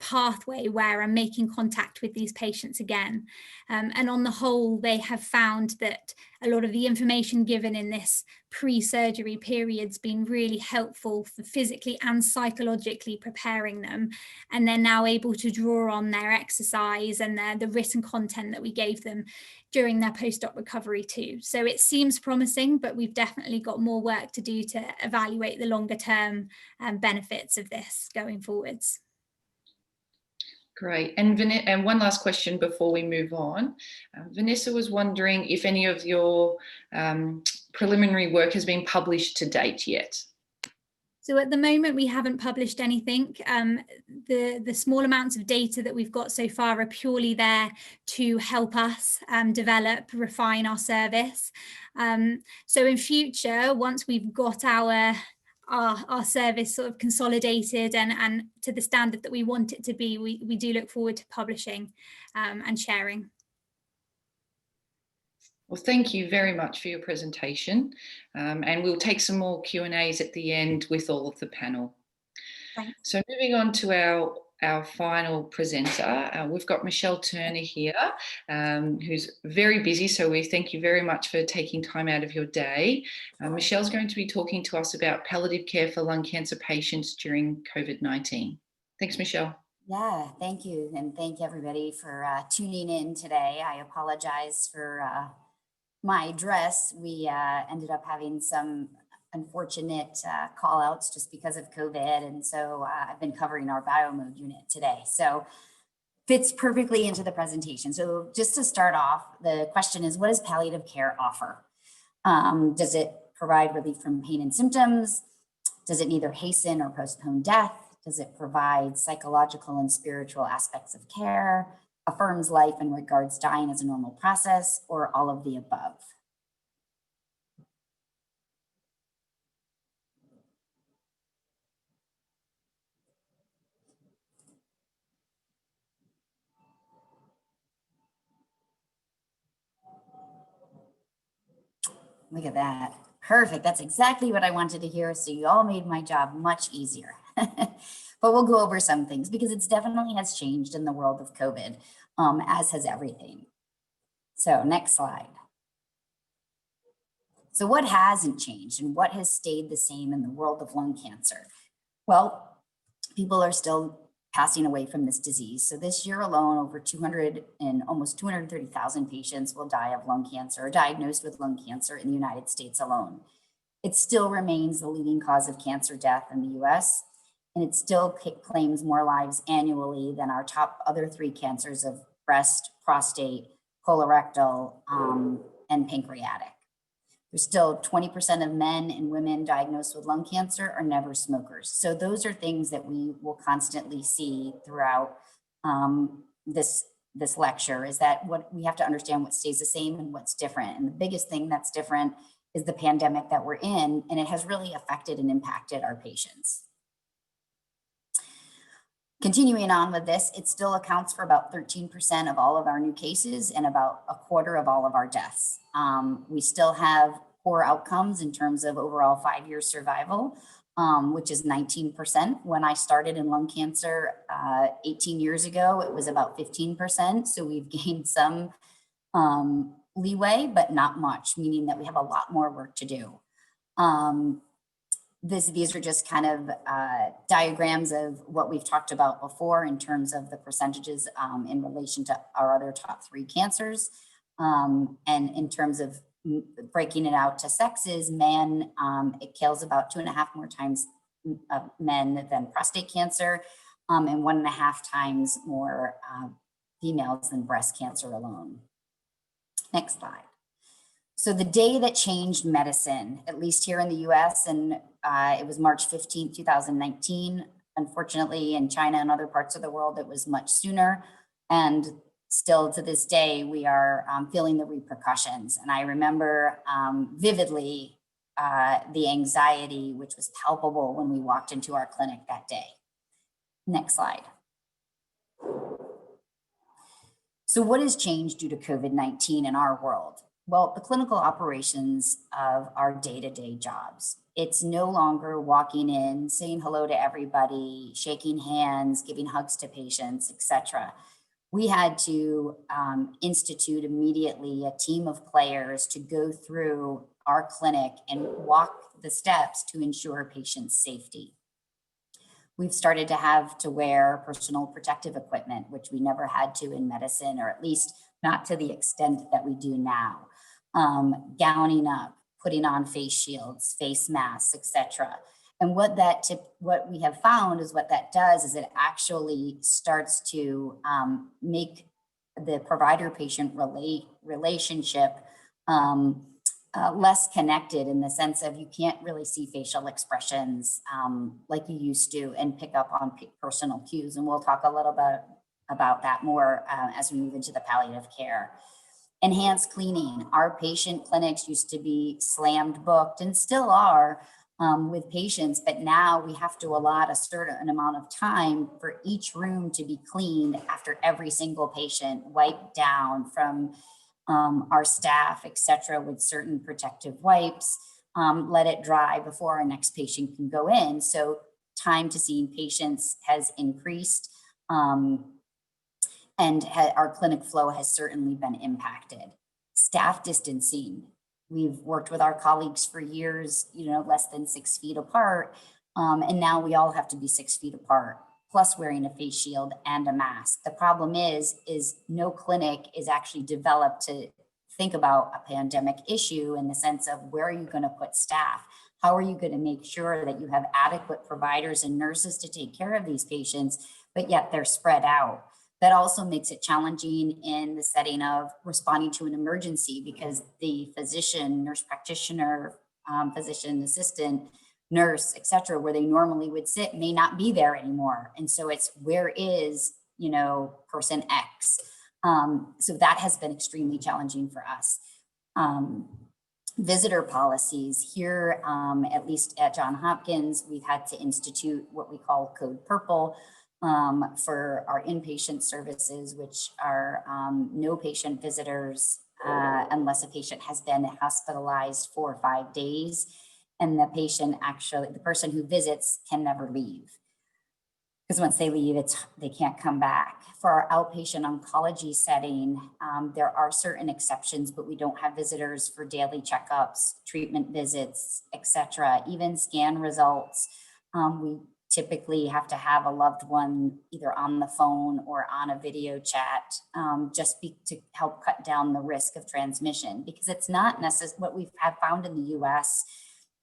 [SPEAKER 4] pathway where I'm making contact with these patients again. And on the whole, they have found that a lot of the information given in this pre-surgery period's been really helpful for physically and psychologically preparing them. And they're now able to draw on their exercise and the written content that we gave them during their post-op recovery too. So it seems promising, but we've definitely got more work to do to evaluate the longer term benefits of this going forwards.
[SPEAKER 2] Great. And one last question before we move on. Vanessa was wondering if any of your preliminary work has been published to date yet.
[SPEAKER 4] So at the moment, we haven't published anything. The small amounts of data that we've got so far are purely there to help us develop, refine our service. So in future, once we've got our service sort of consolidated and to the standard that we want it to be, we do look forward to publishing and sharing.
[SPEAKER 2] Well, thank you very much for your presentation. And we'll take some more Q&As at the end with all of the panel.
[SPEAKER 4] Thanks.
[SPEAKER 2] So moving on to our final presenter, we've got Michelle Turner here, who's very busy, so we thank you very much for taking time out of your day. Michelle's going to be talking to us about palliative care for lung cancer patients during COVID-19. Thanks, Michelle.
[SPEAKER 5] Yeah, thank you, and thank everybody for tuning in today. I apologize for my address. We ended up having some unfortunate call outs just because of COVID. And so I've been covering our biomode unit today. So fits perfectly into the presentation. So just to start off, the question is, what does palliative care offer? Does it provide relief from pain and symptoms? Does it neither hasten or postpone death? Does it provide psychological and spiritual aspects of care? Affirms life and regards dying as a normal process, or all of the above? Look at that. Perfect. That's exactly what I wanted to hear. So you all made my job much easier. But we'll go over some things because it's definitely has changed in the world of COVID, as has everything. So next slide. So what hasn't changed and what has stayed the same in the world of lung cancer? Well, people are still passing away from this disease. So this year alone, over 200 and almost 230,000 patients will die of lung cancer or diagnosed with lung cancer in the United States alone. It still remains the leading cause of cancer death in the US, and it still claims more lives annually than our top other three cancers of breast, prostate, colorectal, and pancreatic. There's still 20% of men and women diagnosed with lung cancer are never smokers. So those are things that we will constantly see throughout this lecture, is that what we have to understand what stays the same and what's different. And the biggest thing that's different is the pandemic that we're in, and it has really affected and impacted our patients. Continuing on with this, it still accounts for about 13% of all of our new cases and about a quarter of all of our deaths. We still have poor outcomes in terms of overall 5-year survival, which is 19%. When I started in lung cancer 18 years ago, it was about 15%. So we've gained some leeway, but not much, meaning that we have a lot more work to do. These are just kind of diagrams of what we've talked about before in terms of the percentages in relation to our other top 3 cancers. And in terms of breaking it out to sexes, men, it kills about 2.5 more times men than prostate cancer, and 1.5 times more females than breast cancer alone. Next slide. So the day that changed medicine, at least here in the US, and it was March 15, 2019. Unfortunately, in China and other parts of the world, it was much sooner. And still to this day, we are feeling the repercussions. And I remember vividly the anxiety, which was palpable when we walked into our clinic that day. Next slide. So what has changed due to COVID-19 in our world? Well, the clinical operations of our day-to-day jobs. It's no longer walking in, saying hello to everybody, shaking hands, giving hugs to patients, etc. We had to institute immediately a team of players to go through our clinic and walk the steps to ensure patient safety. We've started to have to wear personal protective equipment, which we never had to in medicine, or at least not to the extent that we do now. Gowning up, putting on face shields, face masks, etc. And what we have found is what that does is it actually starts to make the provider-patient relationship less connected, in the sense of you can't really see facial expressions like you used to and pick up on personal cues. And we'll talk a little bit about that more as we move into the palliative care. Enhanced cleaning. Our patient clinics used to be slammed booked and still are with patients, but now we have to allot a certain amount of time for each room to be cleaned after every single patient, wiped down from our staff, etc., with certain protective wipes, let it dry before our next patient can go in. So time to seeing patients has increased. And our clinic flow has certainly been impacted. Staff distancing. We've worked with our colleagues for years, less than 6 feet apart. And now we all have to be 6 feet apart, plus wearing a face shield and a mask. The problem is no clinic is actually developed to think about a pandemic issue in the sense of where are you going to put staff? How are you going to make sure that you have adequate providers and nurses to take care of these patients, but yet they're spread out? That also makes it challenging in the setting of responding to an emergency, because the physician, nurse practitioner, physician assistant, nurse, et cetera, where they normally would sit may not be there anymore. And so it's where is, person X? So that has been extremely challenging for us. Visitor policies here, at least at Johns Hopkins, we've had to institute what we call Code Purple, for our inpatient services, which are no patient visitors unless a patient has been hospitalized 4 or 5 days, and the person who visits can never leave, because once they leave, they can't come back. For our outpatient oncology setting, there are certain exceptions, but we don't have visitors for daily checkups, treatment visits, etc. Even scan results, we typically have to have a loved one either on the phone or on a video chat, just to help cut down the risk of transmission, because it's not necessarily what we have found in the US,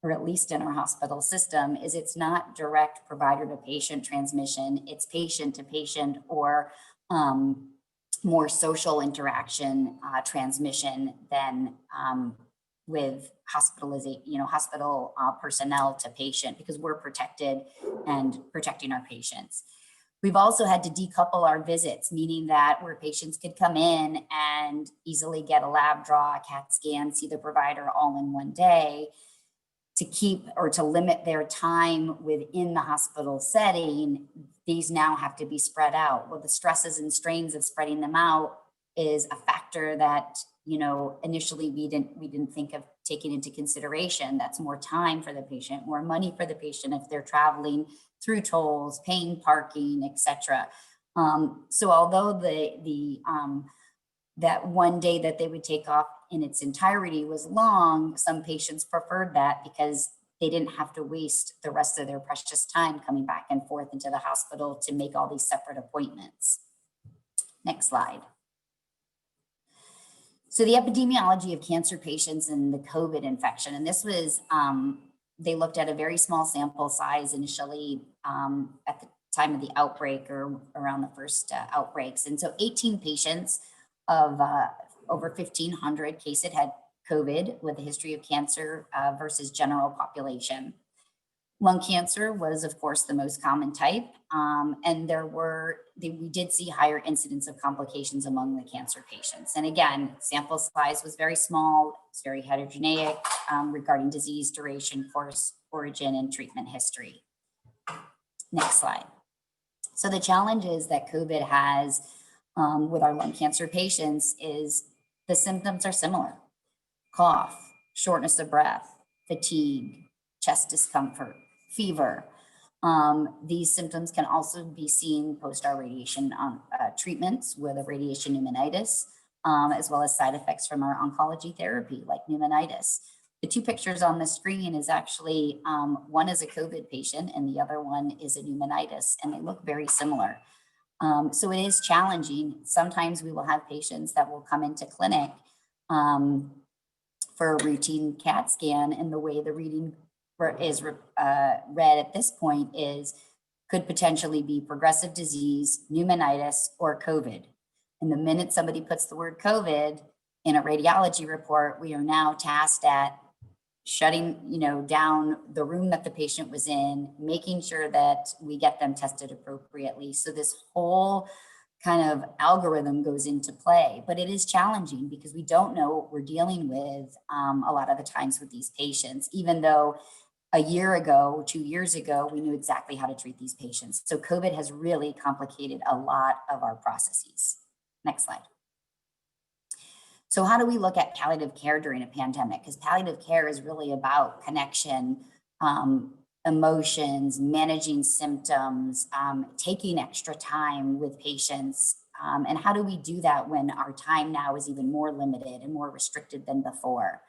[SPEAKER 5] or at least in our hospital system, is it's not direct provider to patient transmission, it's patient to patient or more social interaction transmission than with hospital personnel to patient, because we're protected and protecting our patients. We've also had to decouple our visits, meaning that where patients could come in and easily get a lab draw, a CAT scan, see the provider all in one day, to keep or to limit their time within the hospital setting, these now have to be spread out. Well, the stresses and strains of spreading them out is a factor that initially we didn't think of taking into consideration. That's more time for the patient, more money for the patient if they're traveling through tolls, paying parking, etc. So although that one day that they would take off in its entirety was long, some patients preferred that because they didn't have to waste the rest of their precious time coming back and forth into the hospital to make all these separate appointments. Next slide. So the epidemiology of cancer patients and the COVID infection, and this was, they looked at a very small sample size initially at the time of the outbreak or around the first outbreaks. And so 18 patients of over 1,500 cases had COVID with a history of cancer versus general population. Lung cancer was, of course, the most common type, and we did see higher incidence of complications among the cancer patients. And again, sample size was very small, it's very heterogeneous regarding disease duration, course, origin, and treatment history. Next slide. So the challenges that COVID has with our lung cancer patients is the symptoms are similar: cough, shortness of breath, fatigue, chest discomfort, fever. These symptoms can also be seen post our radiation treatments with a radiation pneumonitis, as well as side effects from our oncology therapy like pneumonitis. The two pictures on the screen is actually, one is a COVID patient and the other one is a pneumonitis, and they look very similar. So it is challenging. Sometimes we will have patients that will come into clinic for a routine CAT scan, and the way the reading is read at this point is could potentially be progressive disease, pneumonitis, or COVID. And the minute somebody puts the word COVID in a radiology report, we are now tasked at shutting down the room that the patient was in, making sure that we get them tested appropriately. So this whole kind of algorithm goes into play, but it is challenging because we don't know what we're dealing with a lot of the times with these patients, even though a year ago, 2 years ago, we knew exactly how to treat these patients. So COVID has really complicated a lot of our processes. Next slide. So how do we look at palliative care during a pandemic? Because palliative care is really about connection, emotions, managing symptoms, taking extra time with patients. And how do we do that when our time now is even more limited and more restricted than before?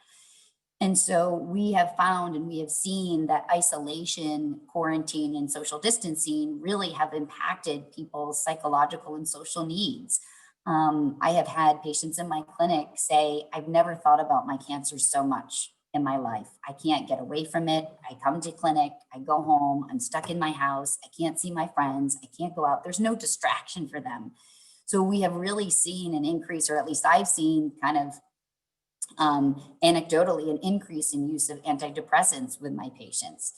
[SPEAKER 5] And so we have found and we have seen that isolation, quarantine, and social distancing really have impacted people's psychological and social needs. I have had patients in my clinic say, I've never thought about my cancer so much in my life. I can't get away from it. I come to clinic, I go home, I'm stuck in my house. I can't see my friends. I can't go out. There's no distraction for them. So we have really seen an increase, or at least I've seen kind of anecdotally an increase in use of antidepressants with my patients,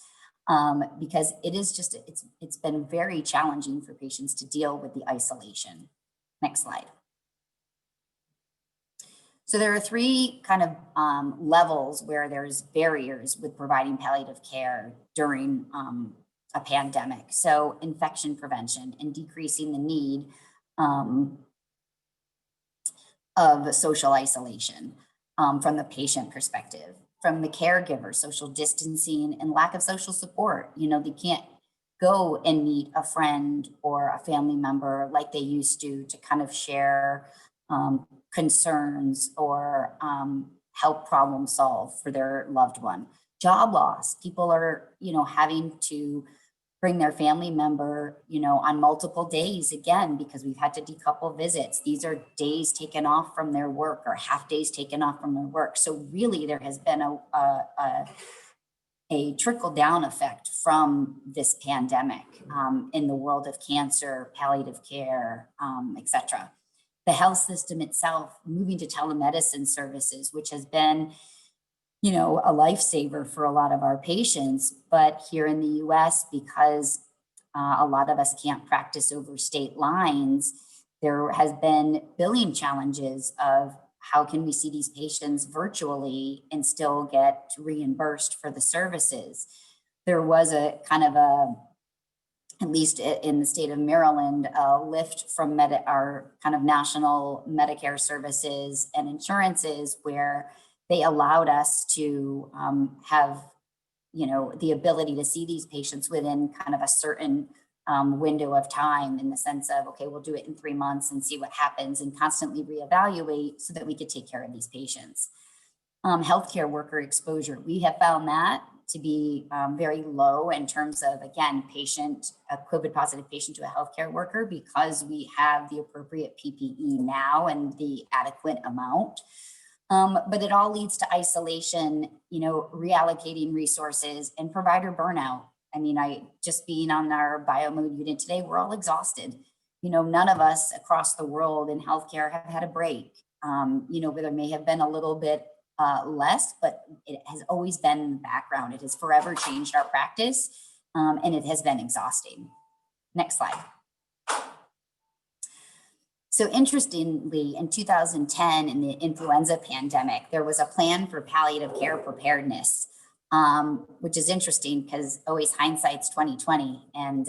[SPEAKER 5] because it is just, it's been very challenging for patients to deal with the isolation. Next slide. So there are three kind of levels where there's barriers with providing palliative care during a pandemic. So infection prevention and decreasing the need of social isolation. From the patient perspective, from the caregiver, social distancing and lack of social support. They can't go and meet a friend or a family member like they used to kind of share concerns or help problem solve for their loved one. Job loss, people are, having to bring their family member, on multiple days again, because we've had to decouple visits. These are days taken off from their work or half days taken off from their work. So really there has been a trickle down effect from this pandemic in the world of cancer, palliative care, et cetera. The health system itself moving to telemedicine services, which has been a lifesaver for a lot of our patients. But here in the US, because a lot of us can't practice over state lines, there has been billing challenges of how can we see these patients virtually and still get reimbursed for the services. There was a kind of at least in the state of Maryland, a lift from our kind of national Medicare services and insurances where they allowed us to have, the ability to see these patients within kind of a certain window of time, in the sense of, okay, we'll do it in 3 months and see what happens and constantly reevaluate so that we could take care of these patients. Healthcare worker exposure. We have found that to be very low in terms of, again, a COVID positive patient to a healthcare worker, because we have the appropriate PPE now and the adequate amount. But it all leads to isolation, reallocating resources and provider burnout. I mean, just being on our biomode unit today, we're all exhausted. None of us across the world in healthcare have had a break. Where there may have been a little bit less, but it has always been in the background. It has forever changed our practice, and it has been exhausting. Next slide. So interestingly, in 2010, in the influenza pandemic, there was a plan for palliative care preparedness, which is interesting because always hindsight's 2020, and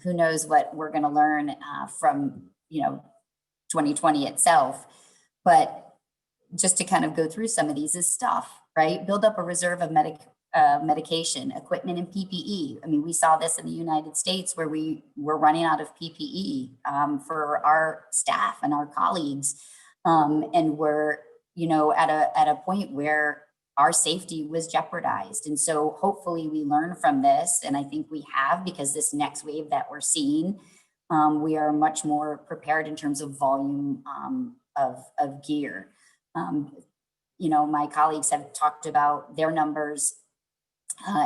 [SPEAKER 5] who knows what we're going to learn from 2020 itself. But just to kind of go through some of these is stuff, right? Build up a reserve of medication, equipment, and PPE. I mean, we saw this in the United States where we were running out of PPE for our staff and our colleagues. And we're, at a point where our safety was jeopardized. And so hopefully we learn from this. And I think we have, because this next wave that we're seeing, we are much more prepared in terms of volume of gear. My colleagues have talked about their numbers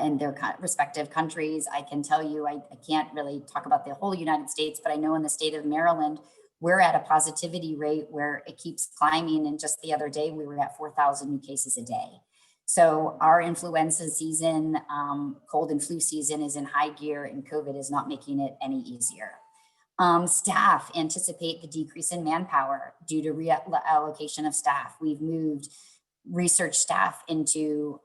[SPEAKER 5] in their respective countries. I can tell you, I can't really talk about the whole United States, but I know in the state of Maryland, we're at a positivity rate where it keeps climbing. And just the other day, we were at 4,000 new cases a day. So our influenza season, cold and flu season is in high gear, and COVID is not making it any easier. Staff anticipate the decrease in manpower due to reallocation of staff. We've moved research staff into,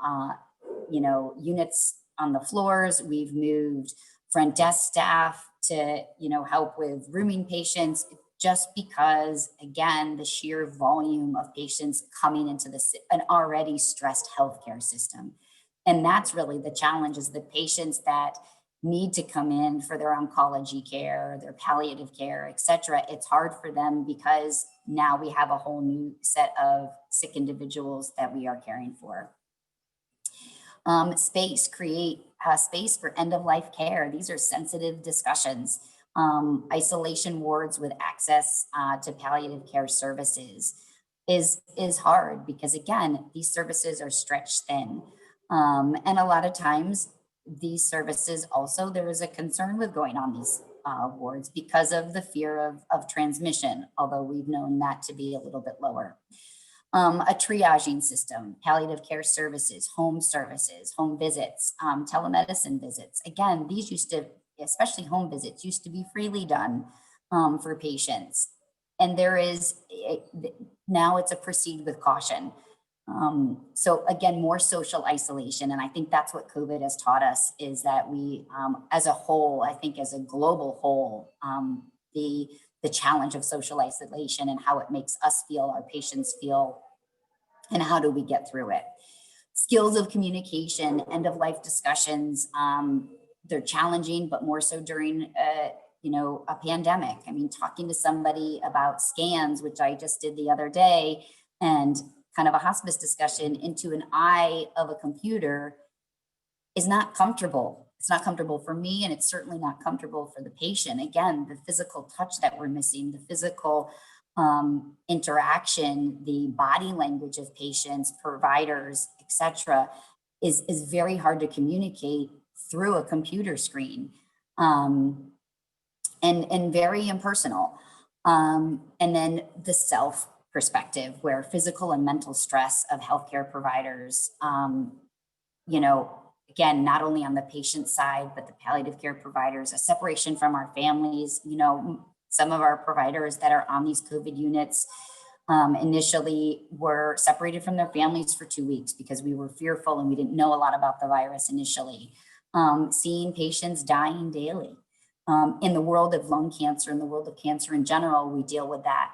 [SPEAKER 5] units on the floors. We've moved front desk staff to, help with rooming patients, just because, again, the sheer volume of patients coming into an already stressed healthcare system. And that's really the challenge, is the patients that need to come in for their oncology care, their palliative care, et cetera. It's hard for them because now we have a whole new set of sick individuals that we are caring for. Create space for end-of-life care. These are sensitive discussions. Isolation wards with access to palliative care services is hard because, again, these services are stretched thin. And a lot of times these services also, there is a concern with going on these wards because of the fear of transmission, although we've known that to be a little bit lower. A triaging system, palliative care services, home visits, telemedicine visits. Again, these used to, especially home visits, used to be freely done for patients. And now it's a proceed with caution. So again, more social isolation. And I think that's what COVID has taught us, is that we, as a whole, I think as a global whole, the challenge of social isolation and how it makes us feel, our patients feel, and how do we get through it. Skills of communication, end of life discussions, they're challenging, but more so during a pandemic. I mean, talking to somebody about scans, which I just did the other day, and kind of a hospice discussion into an eye of a computer is not comfortable. It's not comfortable for me, and it's certainly not comfortable for the patient. Again, the physical touch that we're missing, the physical interaction, the body language of patients, providers, etc., is very hard to communicate through a computer screen, and very impersonal. And then the self perspective, where physical and mental stress of healthcare providers, again, not only on the patient side, but the palliative care providers, a separation from our families. Some of our providers that are on these COVID units initially were separated from their families for 2 weeks because we were fearful and we didn't know a lot about the virus initially. Seeing patients dying daily. In the world of lung cancer, in the world of cancer in general, we deal with that.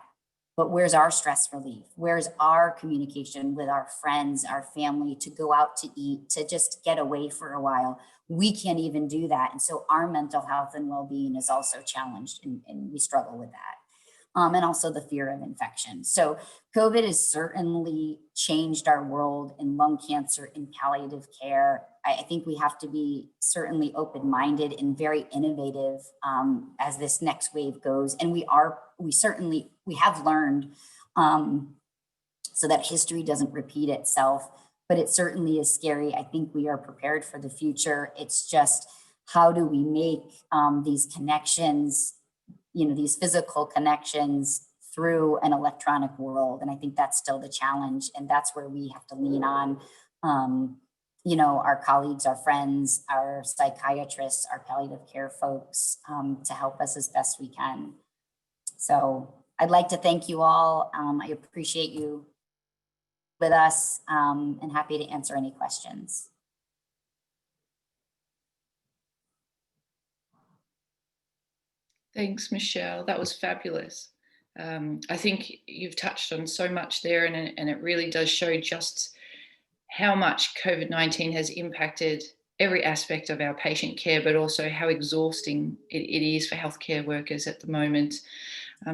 [SPEAKER 5] But where's our stress relief? Where's our communication with our friends, our family, to go out to eat, to just get away for a while? We can't even do that. And so our mental health and well-being is also challenged, and we struggle with that. and also the fear of infection. So COVID has certainly changed our world in lung cancer, in palliative care. I think we have to be certainly open-minded and very innovative as this next wave goes. And we have learned so that history doesn't repeat itself, but it certainly is scary. I think we are prepared for the future. It's just, how do we make these connections, these physical connections through an electronic world? And I think that's still the challenge. And that's where we have to lean on, our colleagues, our friends, our psychiatrists, our palliative care folks to help us as best we can. So I'd like to thank you all. I appreciate you with us and happy to answer any questions.
[SPEAKER 2] Thanks, Michelle. That was fabulous. I think you've touched on so much there, and it really does show just how much COVID-19 has impacted every aspect of our patient care, but also how exhausting it is for healthcare workers at the moment.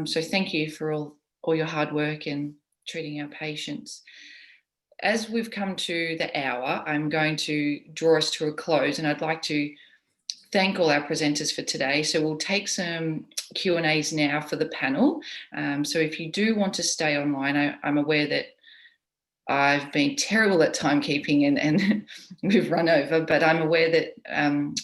[SPEAKER 2] So thank you for all your hard work in treating our patients. As we've come to the hour, I'm going to draw us to a close, and I'd like to thank all our presenters for today. So we'll take some Q&As now for the panel. So if you do want to stay online, I'm aware that I've been terrible at timekeeping and we've run over, but I'm aware that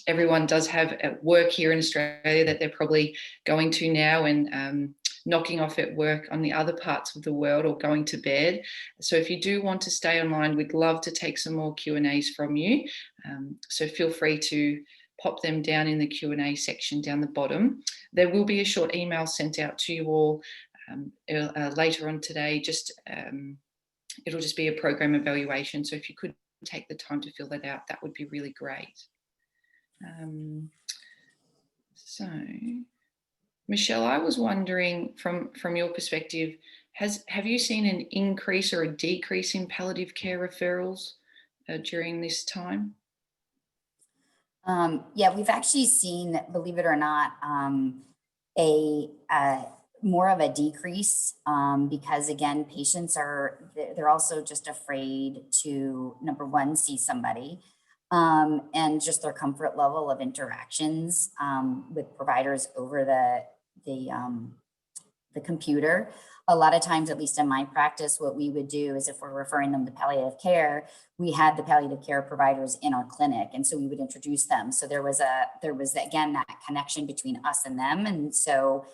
[SPEAKER 2] everyone does have at work here in Australia that they're probably going to now and knocking off at work on the other parts of the world or going to bed. So if you do want to stay online, we'd love to take some more Q&As from you. So feel free to pop them down in the Q&A section down the bottom. There will be a short email sent out to you all later on today. It'll just be a program evaluation. So if you could take the time to fill that out, that would be really great. So, Michelle, I was wondering from your perspective, have you seen an increase or a decrease in palliative care referrals during this time?
[SPEAKER 5] Yeah, we've actually seen, believe it or not, more of a decrease because, again, patients they're also just afraid to, number one, see somebody and just their comfort level of interactions with providers over the computer. A lot of times, at least in my practice, what we would do is if we're referring them to palliative care, we had the palliative care providers in our clinic. And so we would introduce them. So there was again, that connection between us and them. And so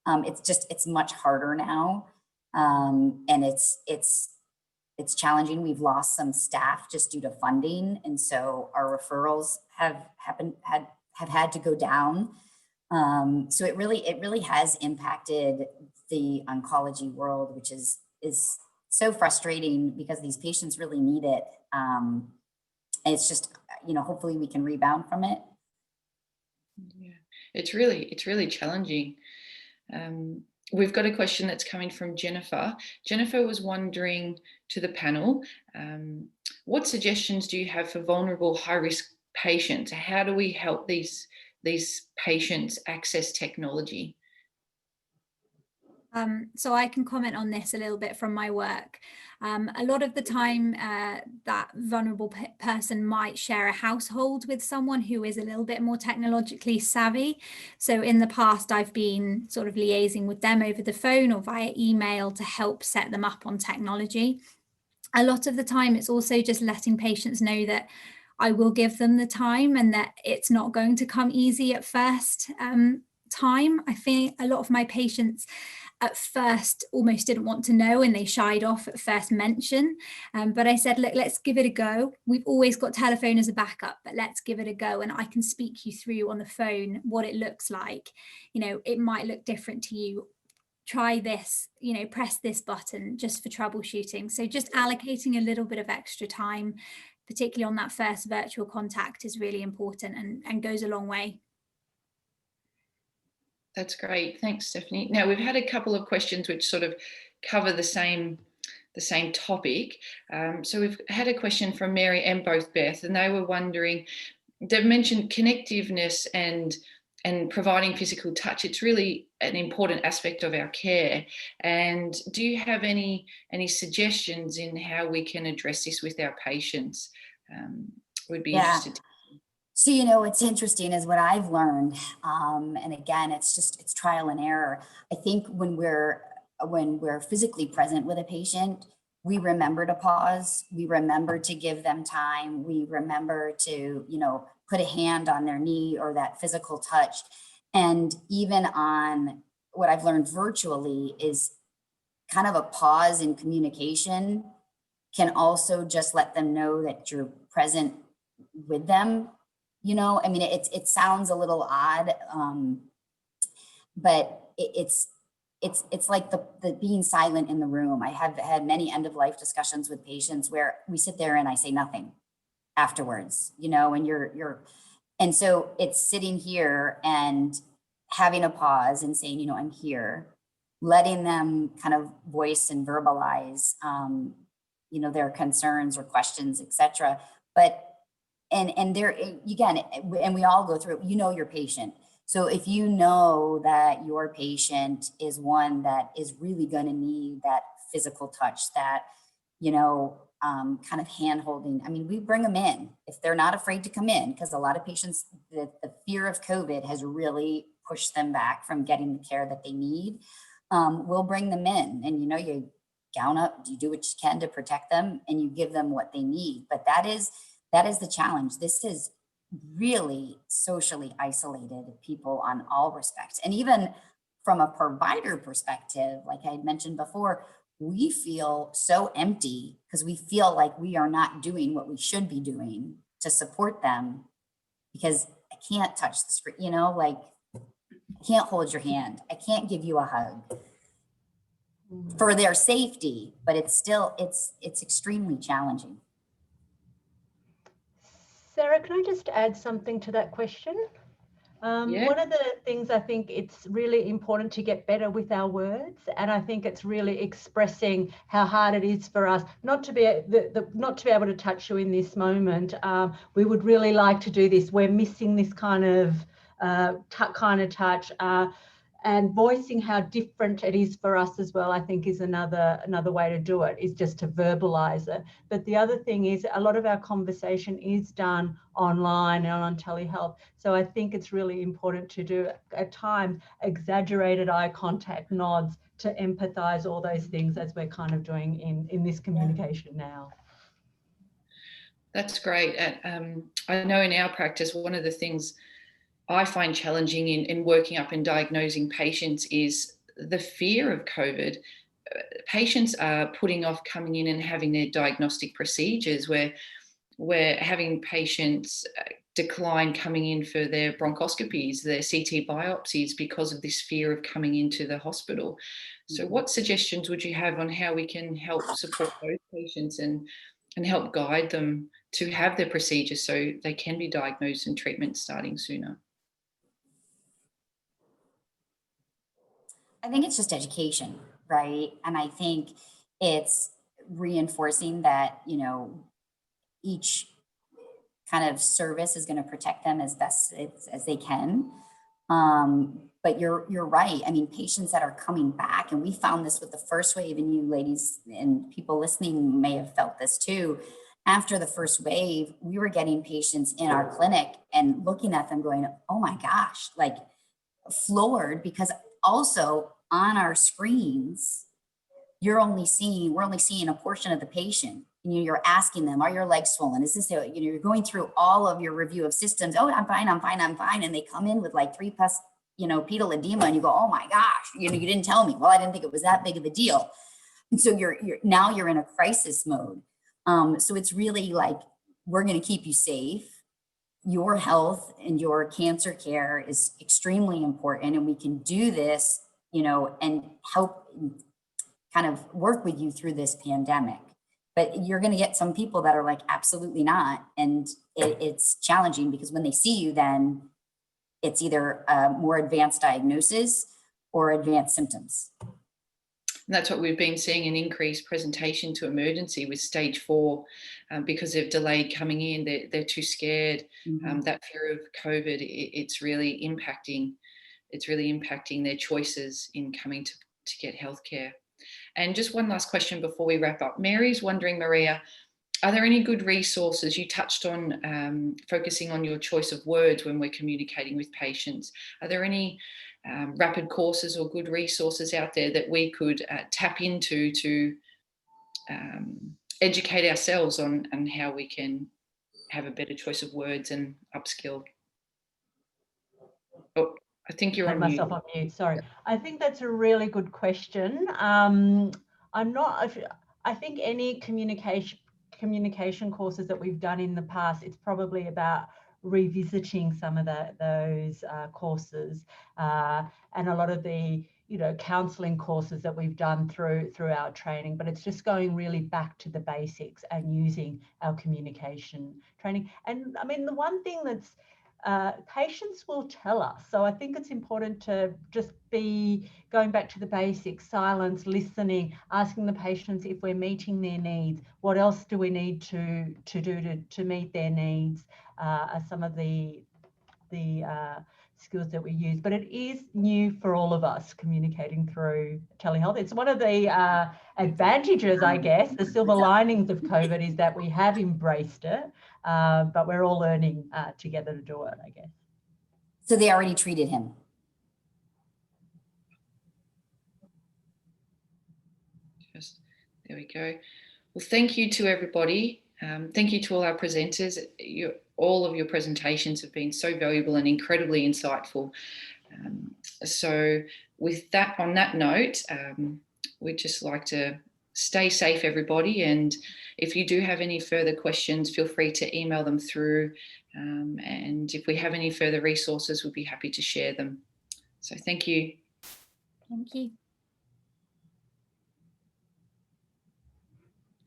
[SPEAKER 5] it's much harder now. And it's challenging. We've lost some staff just due to funding. And so our referrals have had to go down. So it really has impacted the oncology world, which is so frustrating because these patients really need it. And it's just, hopefully we can rebound from it.
[SPEAKER 2] Yeah, it's really challenging. We've got a question that's coming from Jennifer. Jennifer was wondering to the panel, what suggestions do you have for vulnerable high-risk patients? How do we help these patients access technology?
[SPEAKER 4] So I can comment on this a little bit from my work. A lot of the time that vulnerable person might share a household with someone who is a little bit more technologically savvy. So in the past, I've been sort of liaising with them over the phone or via email to help set them up on technology. A lot of the time, it's also just letting patients know that I will give them the time and that it's not going to come easy at first time. I think a lot of my patients at first almost didn't want to know and they shied off at first mention. But I said, look, let's give it a go. We've always got telephone as a backup, but let's give it a go. And I can speak you through on the phone what it looks like. It might look different to you. Try this, press this button just for troubleshooting. So just allocating a little bit of extra time, particularly on that first virtual contact, is really important and goes a long way.
[SPEAKER 2] That's great. Thanks, Stephanie. Now, we've had a couple of questions which sort of cover the same topic. So we've had a question from Mary and both Beth, and they were wondering, they've mentioned connectiveness and and providing physical touch, it's really an important aspect of our care. And do you have any suggestions in how we can address this with our patients? Would be interested.
[SPEAKER 5] So, you know, what's interesting is what I've learned, and again, it's trial and error. I think when we're physically present with a patient, we remember to pause, we remember to give them time, we remember to, you know, put a hand on their knee or that physical touch. And even on what I've learned virtually is kind of a pause in communication can also just let them know that you're present with them. You know, I mean, it sounds a little odd, but it's like the being silent in the room. I have had many end of life discussions with patients where we sit there and I say nothing afterwards, you know, and and so it's sitting here and having a pause and saying, you know, I'm here, letting them kind of voice and verbalize, you know, their concerns or questions, etc. But and there again, and we all go through it, you know, your patient. So if you know that your patient is one that is really going to need that physical touch, that, you know, kind of hand holding, I mean, we bring them in if they're not afraid to come in, because a lot of patients, the fear of COVID has really pushed them back from getting the care that they need. We'll bring them in and, you know, you gown up, you do what you can to protect them and you give them what they need. But that is the challenge. This is really socially isolated people on all respects. And even from a provider perspective, like I had mentioned before, we feel so empty because we feel like we are not doing what we should be doing to support them, because I can't touch the screen, you know, like I can't hold your hand. I can't give you a hug for their safety, but it's still, it's extremely challenging.
[SPEAKER 3] Sarah, can I just add something to that question?
[SPEAKER 2] Yeah.
[SPEAKER 3] One of the things I think it's really important to get better with our words, and I think it's really expressing how hard it is for us not to be able to touch you in this moment. We would really like to do this. We're missing this kind of touch. And voicing how different it is for us as well, I think is another way to do it, is just to verbalize it. But the other thing is a lot of our conversation is done online and on telehealth. So I think it's really important to do at times exaggerated eye contact, nods, to empathize, all those things as we're kind of doing in this communication now.
[SPEAKER 2] That's great. I know in our practice, one of the things I find challenging in working up and diagnosing patients is the fear of COVID. Patients are putting off coming in and having their diagnostic procedures, where we're having patients decline coming in for their bronchoscopies, their CT biopsies, because of this fear of coming into the hospital. So what suggestions would you have on how we can help support those patients and help guide them to have their procedures so they can be diagnosed and treatment starting sooner?
[SPEAKER 5] I think it's just education, right? And I think it's reinforcing that, you know, each kind of service is going to protect them as best as they can. But you're right. I mean, patients that are coming back, and we found this with the first wave, and you ladies and people listening may have felt this too. After the first wave, we were getting patients in our clinic and looking at them going, oh my gosh, like floored, because also on our screens, we're only seeing a portion of the patient. And you're asking them, are your legs swollen? Is this, you know, you're going through all of your review of systems. Oh, I'm fine. And they come in with like 3+, you know, pedal edema, and you go, oh my gosh, you know, you didn't tell me. Well, I didn't think it was that big of a deal. And so you're in a crisis mode. So it's really like, we're going to keep you safe. Your health and your cancer care is extremely important, and we can do this, you know, and help kind of work with you through this pandemic. But you're going to get some people that are like, absolutely not. And it's challenging, because when they see you, then it's either a more advanced diagnosis or advanced symptoms.
[SPEAKER 2] that's what we've been seeing, an increased presentation to emergency with stage 4 because they've delayed coming in. They're too scared. That fear of COVID, it's really impacting their choices in coming to get healthcare. And just one last question before we wrap up. Mary's wondering, Maria, are there any good resources? You touched on focusing on your choice of words when we're communicating with patients. Are there any rapid courses or good resources out there that we could tap into to educate ourselves on how we can have a better choice of words and upskill? Oh, I think you're on mute.
[SPEAKER 3] Myself on mute, sorry. I think that's a really good question. I think any communication courses that we've done in the past, it's probably about revisiting some of those courses and a lot of the counselling courses that we've done through our training, but it's just going really back to the basics and using our communication training. And I mean, the one thing that's patients will tell us. So I think it's important to just be going back to the basics, silence, listening, asking the patients if we're meeting their needs. What else do we need to do to meet their needs? Are some of the skills that we use, but it is new for all of us communicating through telehealth. It's one of the advantages, I guess, the silver linings of COVID is that we have embraced it, but we're all learning together to do it, I guess.
[SPEAKER 5] So they already treated him.
[SPEAKER 2] There we go. Well, thank you to everybody. Thank you to all our presenters. All of your presentations have been so valuable and incredibly insightful. So with that, on that note, we'd just like to stay safe, everybody. And if you do have any further questions, feel free to email them through. And if we have any further resources, we'll be happy to share them. So thank you.
[SPEAKER 4] Thank you.